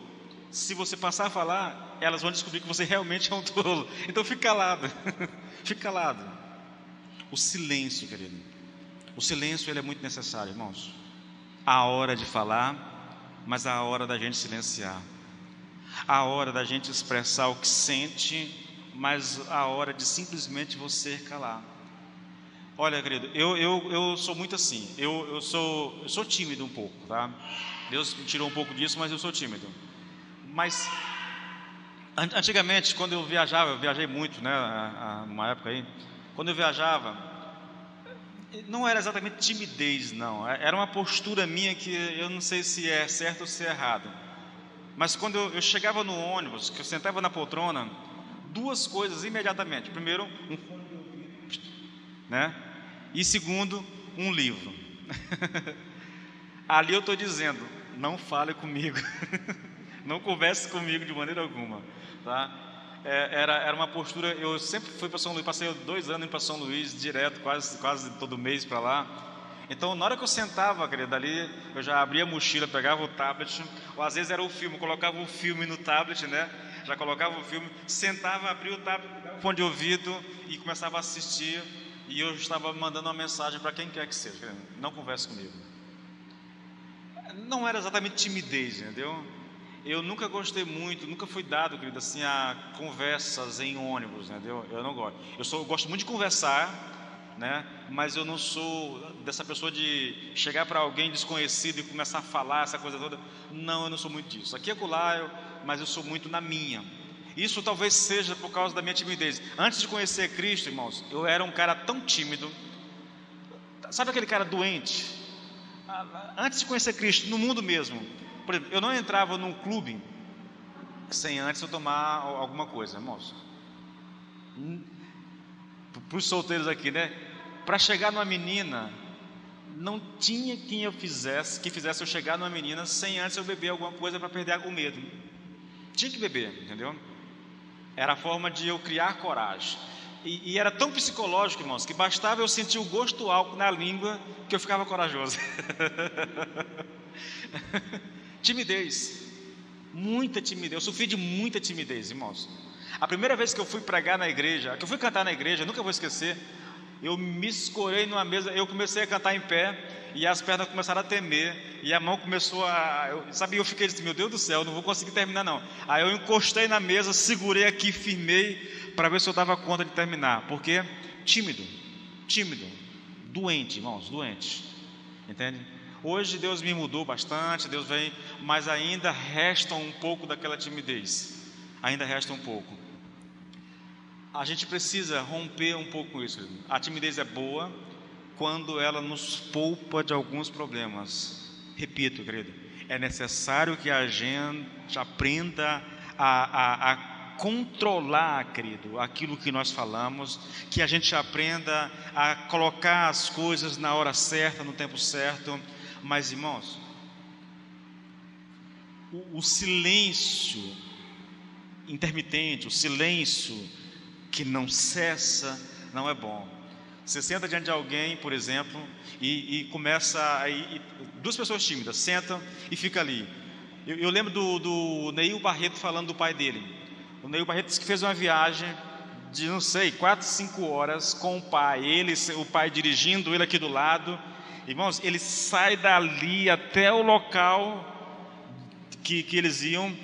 Se você passar a falar, elas vão descobrir que você realmente é um tolo. Então fique calado. Fique calado. O silêncio, querido. O silêncio, ele é muito necessário, irmãos. A hora de falar, mas a hora da gente silenciar. A hora da gente expressar o que sente, mas a hora de simplesmente você calar. Olha, querido, eu sou muito assim. Eu sou tímido um pouco, tá? Deus me tirou um pouco disso, mas eu sou tímido. Mas antigamente, quando eu viajei muito, né? Numa época aí, quando eu viajava, não era exatamente timidez, não. Era uma postura minha que eu não sei se é certo ou se é errado. Mas quando eu chegava no ônibus, que eu sentava na poltrona, duas coisas imediatamente. Primeiro, um fone de ouvido, né? E segundo, um livro. Ali eu estou dizendo, não fale comigo. Não converse comigo de maneira alguma, tá? Era uma postura. Eu sempre fui para São Luís, passei 2 anos indo para São Luís direto, quase todo mês para lá. Então, na hora que eu sentava, querido, ali, eu já abria a mochila, pegava o tablet, ou às vezes era o filme, colocava o filme no tablet, né? Já colocava o filme, sentava, abria o tablet, o fone de ouvido e começava a assistir. E eu estava mandando uma mensagem para quem quer que seja, querido, não converse comigo. Não era exatamente timidez, entendeu? Eu nunca gostei muito, nunca fui dado, querido, assim, a conversas em ônibus, entendeu? Eu não gosto. Eu gosto muito de conversar, né? Mas eu não sou dessa pessoa de chegar para alguém desconhecido e começar a falar essa coisa toda. Não, eu não sou muito disso. Aqui é acolá, mas eu sou muito na minha. Isso talvez seja por causa da minha timidez. Antes de conhecer Cristo, irmãos, eu era um cara tão tímido. Sabe aquele cara doente? Antes de conhecer Cristo, no mundo mesmo, por exemplo, eu não entrava num clube sem antes eu tomar alguma coisa, irmãos. Para os solteiros aqui, né? Para chegar numa menina, não tinha quem que fizesse eu chegar numa menina sem antes eu beber alguma coisa para perder o medo. Tinha que beber, entendeu? Era a forma de eu criar coragem. E era tão psicológico, irmãos, que bastava eu sentir o gosto álcool na língua que eu ficava corajoso. Timidez, muita timidez. Eu sofri de muita timidez, irmãos. A primeira vez que eu fui pregar na igreja, que eu fui cantar na igreja, nunca vou esquecer. Eu me escorei numa mesa, eu comecei a cantar em pé e as pernas começaram a tremer e a mão começou eu fiquei assim, meu Deus do céu, não vou conseguir terminar não. Aí eu encostei na mesa, segurei aqui, firmei para ver se eu dava conta de terminar, porque tímido, doente, irmãos, doente, entende? Hoje Deus me mudou bastante, Deus vem, mas ainda resta um pouco daquela timidez, ainda resta um pouco. A gente precisa romper um pouco com isso. A timidez é boa quando ela nos poupa de alguns problemas. Repito, querido, é necessário que a gente aprenda a controlar, querido, aquilo que nós falamos, que a gente aprenda a colocar as coisas na hora certa, no tempo certo. Mas, irmãos, o silêncio intermitente, o silêncio que não cessa, não é bom. Você senta diante de alguém, por exemplo, e começa duas pessoas tímidas sentam e fica ali. Eu lembro do Neil Barreto falando do pai dele. O Neil Barreto disse que fez uma viagem de, não sei, 4, 5 horas com o pai. O pai dirigindo, ele aqui do lado. Irmãos, ele sai dali até o local que eles iam,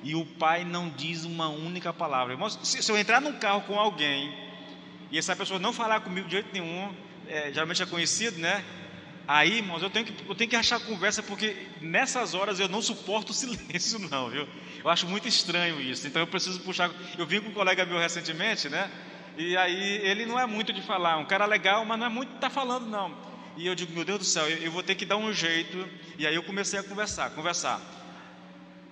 e o pai não diz uma única palavra. Irmãos, se eu entrar num carro com alguém e essa pessoa não falar comigo de jeito nenhum, geralmente é conhecido, né? Aí, irmãos, eu tenho que achar conversa, porque nessas horas eu não suporto o silêncio, não, viu? Eu acho muito estranho isso. Então eu preciso puxar. Eu vim com um colega meu recentemente, né? E aí ele não é muito de falar, um cara legal, mas não é muito de estar falando, não. E eu digo, meu Deus do céu, eu vou ter que dar um jeito. E aí eu comecei a conversar.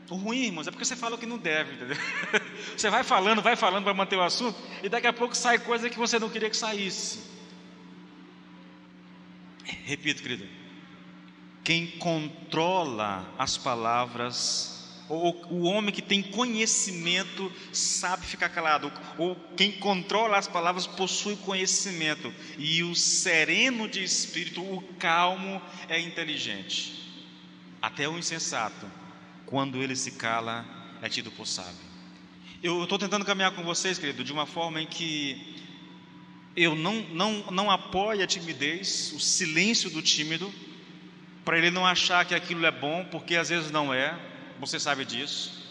O ruim, irmãos, é porque você fala o que não deve, entendeu? Você vai falando para manter o assunto, e daqui a pouco sai coisa que você não queria que saísse. Repito, querido, quem controla as palavras, ou o homem que tem conhecimento sabe ficar calado, ou quem controla as palavras possui conhecimento, e o sereno de espírito, o calmo, é inteligente. Até o insensato, quando ele se cala, é tido por sábio. Eu estou tentando caminhar com vocês, querido, de uma forma em que eu não apoio a timidez, o silêncio do tímido, para ele não achar que aquilo é bom, porque às vezes não é, você sabe disso.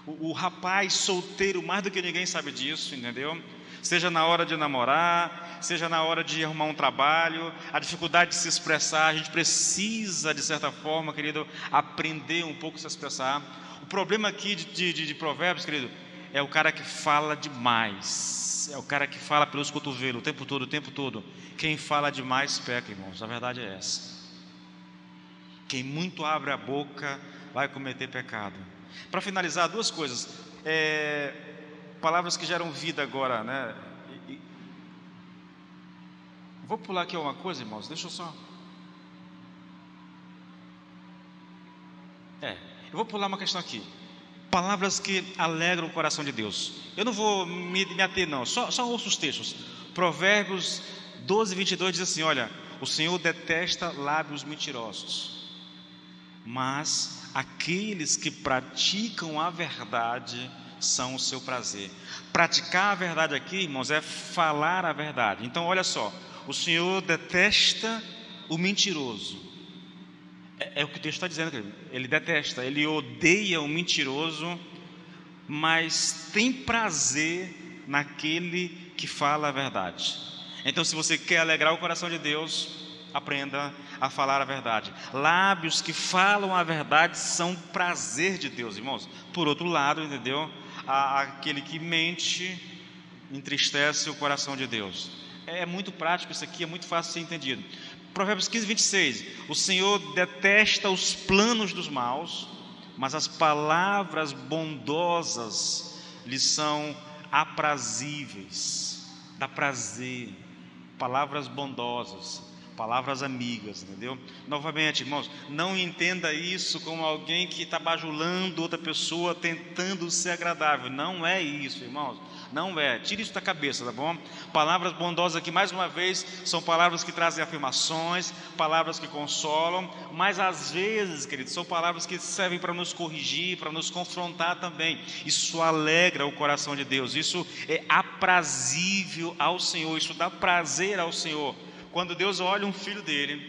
O rapaz solteiro, mais do que ninguém, sabe disso, entendeu? Seja na hora de namorar, seja na hora de arrumar um trabalho, a dificuldade de se expressar, a gente precisa, de certa forma, querido, aprender um pouco a se expressar. O problema aqui de Provérbios, querido, é o cara que fala demais, é o cara que fala pelos cotovelos o tempo todo. Quem fala demais peca, irmãos, a verdade é essa. Quem muito abre a boca vai cometer pecado. Para finalizar, duas coisas. Palavras que geram vida agora, né? Vou pular aqui uma coisa, irmãos, deixa eu só. Eu vou pular uma questão aqui. Palavras que alegram o coração de Deus. Eu não vou me ater, não, só ouço os textos. Provérbios 12, 22 diz assim: olha, o Senhor detesta lábios mentirosos, mas aqueles que praticam a verdade são o seu prazer. Praticar a verdade aqui, irmãos, é falar a verdade. Então olha só, o Senhor detesta o mentiroso. É o que o texto está dizendo, querido. Ele detesta, ele odeia o mentiroso, mas tem prazer naquele que fala a verdade. Então, se você quer alegrar o coração de Deus, aprenda a falar a verdade. Lábios que falam a verdade são prazer de Deus, irmãos. Por outro lado, entendeu? Aquele que mente entristece o coração de Deus. É muito prático isso aqui, é muito fácil de ser entendido. Provérbios 15, 26. O Senhor detesta os planos dos maus, mas as palavras bondosas lhe são aprazíveis. Dá prazer. Palavras bondosas, palavras amigas, entendeu? Novamente, irmãos, não entenda isso como alguém que está bajulando outra pessoa, tentando ser agradável. Não é isso, irmãos. Não é. Tire isso da cabeça, tá bom? Palavras bondosas aqui, mais uma vez, são palavras que trazem afirmações, palavras que consolam, mas às vezes, queridos, são palavras que servem para nos corrigir, para nos confrontar também. Isso alegra o coração de Deus. Isso é aprazível ao Senhor. Isso dá prazer ao Senhor. Quando Deus olha um filho dele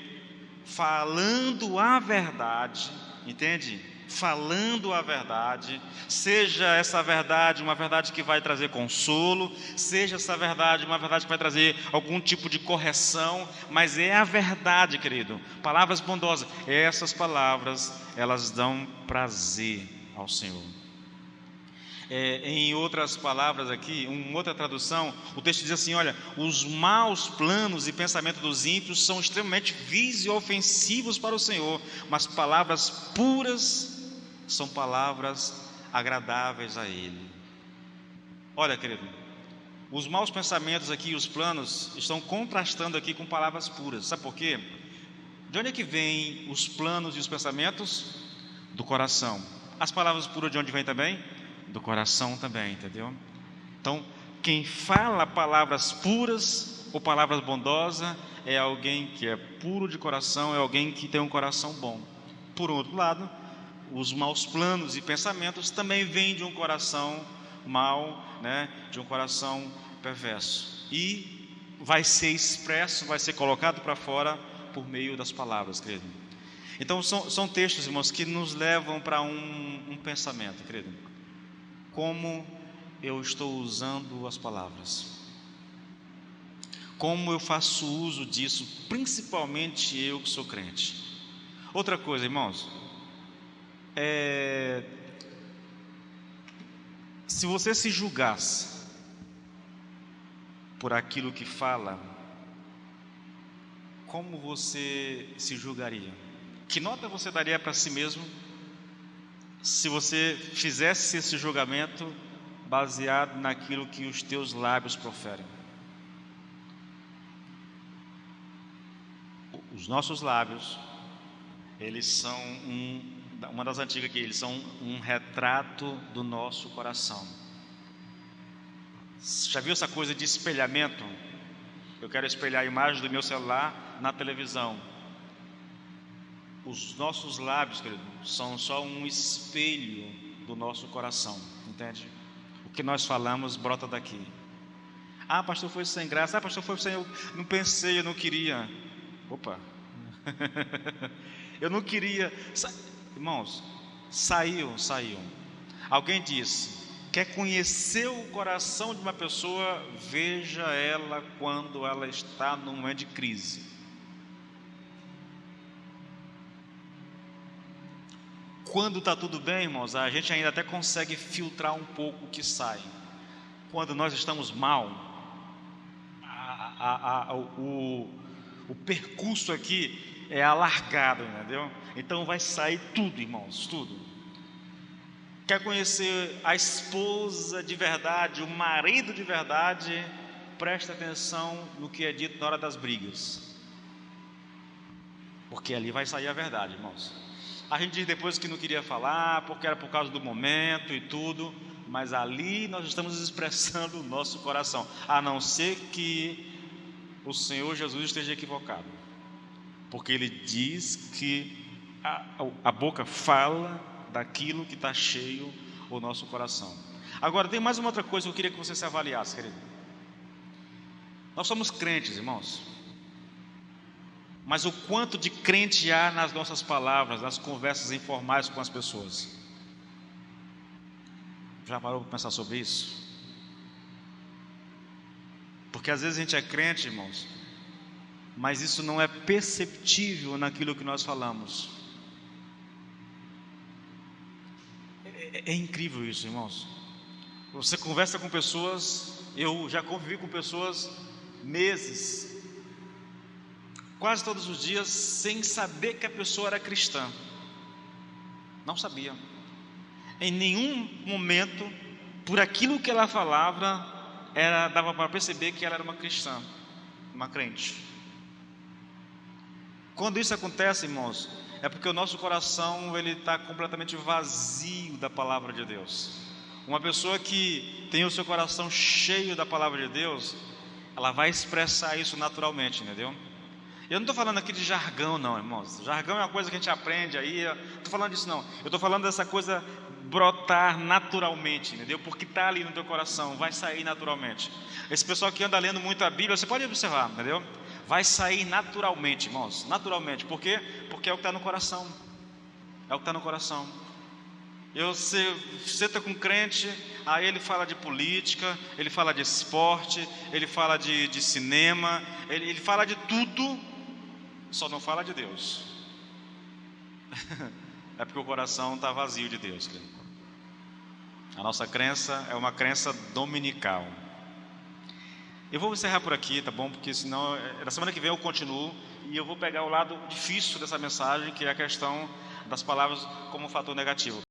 falando a verdade, entende? Falando a verdade, seja essa verdade uma verdade que vai trazer consolo, seja essa verdade uma verdade que vai trazer algum tipo de correção, mas é a verdade, querido. Palavras bondosas, essas palavras, elas dão prazer ao Senhor. Em outras palavras aqui, em outra tradução, o texto diz assim: olha, os maus planos e pensamentos dos ímpios são extremamente vis e ofensivos para o Senhor, mas palavras puras são palavras agradáveis a Ele. Olha, querido, os maus pensamentos aqui, os planos, estão contrastando aqui com palavras puras. Sabe por quê? De onde é que vêm os planos e os pensamentos? Do coração. As palavras puras de onde vêm também? Do coração também, entendeu? Então, Quem fala palavras puras ou palavras bondosas é alguém que é puro de coração, é alguém que tem um coração bom. Por outro lado, os maus planos e pensamentos também vêm de um coração mau, né? De um coração perverso. E vai ser expresso, vai ser colocado para fora por meio das palavras, querido. Então são textos, irmãos, que nos levam para um pensamento, querido. Como eu estou usando as palavras? Como eu faço uso disso, principalmente eu que sou crente? Outra coisa, irmãos, se você se julgasse por aquilo que fala, como você se julgaria? Que nota você daria para si mesmo se você fizesse esse julgamento baseado naquilo que os teus lábios proferem? Os nossos lábios, eles são uma das antigas aqui, eles são um retrato do nosso coração. Já viu essa coisa de espelhamento? Eu quero espelhar a imagem do meu celular na televisão. Os nossos lábios, querido, são só um espelho do nosso coração, entende? O que nós falamos brota daqui. Ah, pastor, foi sem graça. Ah, pastor, foi sem... Eu não pensei, eu não queria. Opa. Eu não queria. Irmãos, saiu. Alguém disse: quer conhecer o coração de uma pessoa, veja ela quando ela está num momento de crise. Quando está tudo bem, irmãos, a gente ainda até consegue filtrar um pouco o que sai. Quando nós estamos mal, o percurso aqui é alargado, entendeu? Então vai sair tudo, irmãos, tudo. Quer conhecer a esposa de verdade, o marido de verdade? Presta atenção no que é dito na hora das brigas, porque ali vai sair a verdade, irmãos. A gente diz depois que não queria falar, porque era por causa do momento e tudo, mas ali nós estamos expressando o nosso coração, a não ser que o Senhor Jesus esteja equivocado, porque Ele diz que a boca fala daquilo que está cheio o nosso coração. Agora, tem mais uma outra coisa que eu queria que você se avaliasse, querido. Nós somos crentes, irmãos, mas o quanto de crente há nas nossas palavras, nas conversas informais com as pessoas? Já parou para pensar sobre isso? Porque às vezes a gente é crente, irmãos, mas isso não é perceptível naquilo que nós falamos. É incrível isso, irmãos. Você conversa com pessoas, eu já convivi com pessoas meses, quase todos os dias, sem saber que a pessoa era cristã. Não sabia. Em nenhum momento, por aquilo que ela falava, dava para perceber que ela era uma cristã, uma crente. Quando isso acontece, irmãos, é porque o nosso coração ele está completamente vazio da palavra de Deus. Uma pessoa que tem o seu coração cheio da palavra de Deus, ela vai expressar isso naturalmente, entendeu? Eu não estou falando aqui de jargão, não, irmãos. Jargão é uma coisa que a gente aprende aí. Eu não estou falando disso, não. Eu estou falando dessa coisa brotar naturalmente, entendeu? Porque está ali no teu coração, vai sair naturalmente. Esse pessoal que anda lendo muito a Bíblia, você pode observar, entendeu? Vai sair naturalmente, irmãos. Naturalmente. Por quê? Porque é o que está no coração. É o que está no coração. Você está com um crente, aí ele fala de política, ele fala de esporte, ele fala de cinema, ele fala de tudo, só não fala de Deus. É porque o coração está vazio de Deus, querido. A nossa crença é uma crença dominical. Eu vou encerrar por aqui, tá bom? Porque senão, na semana que vem eu continuo e eu vou pegar o lado difícil dessa mensagem, que é a questão das palavras como fator negativo.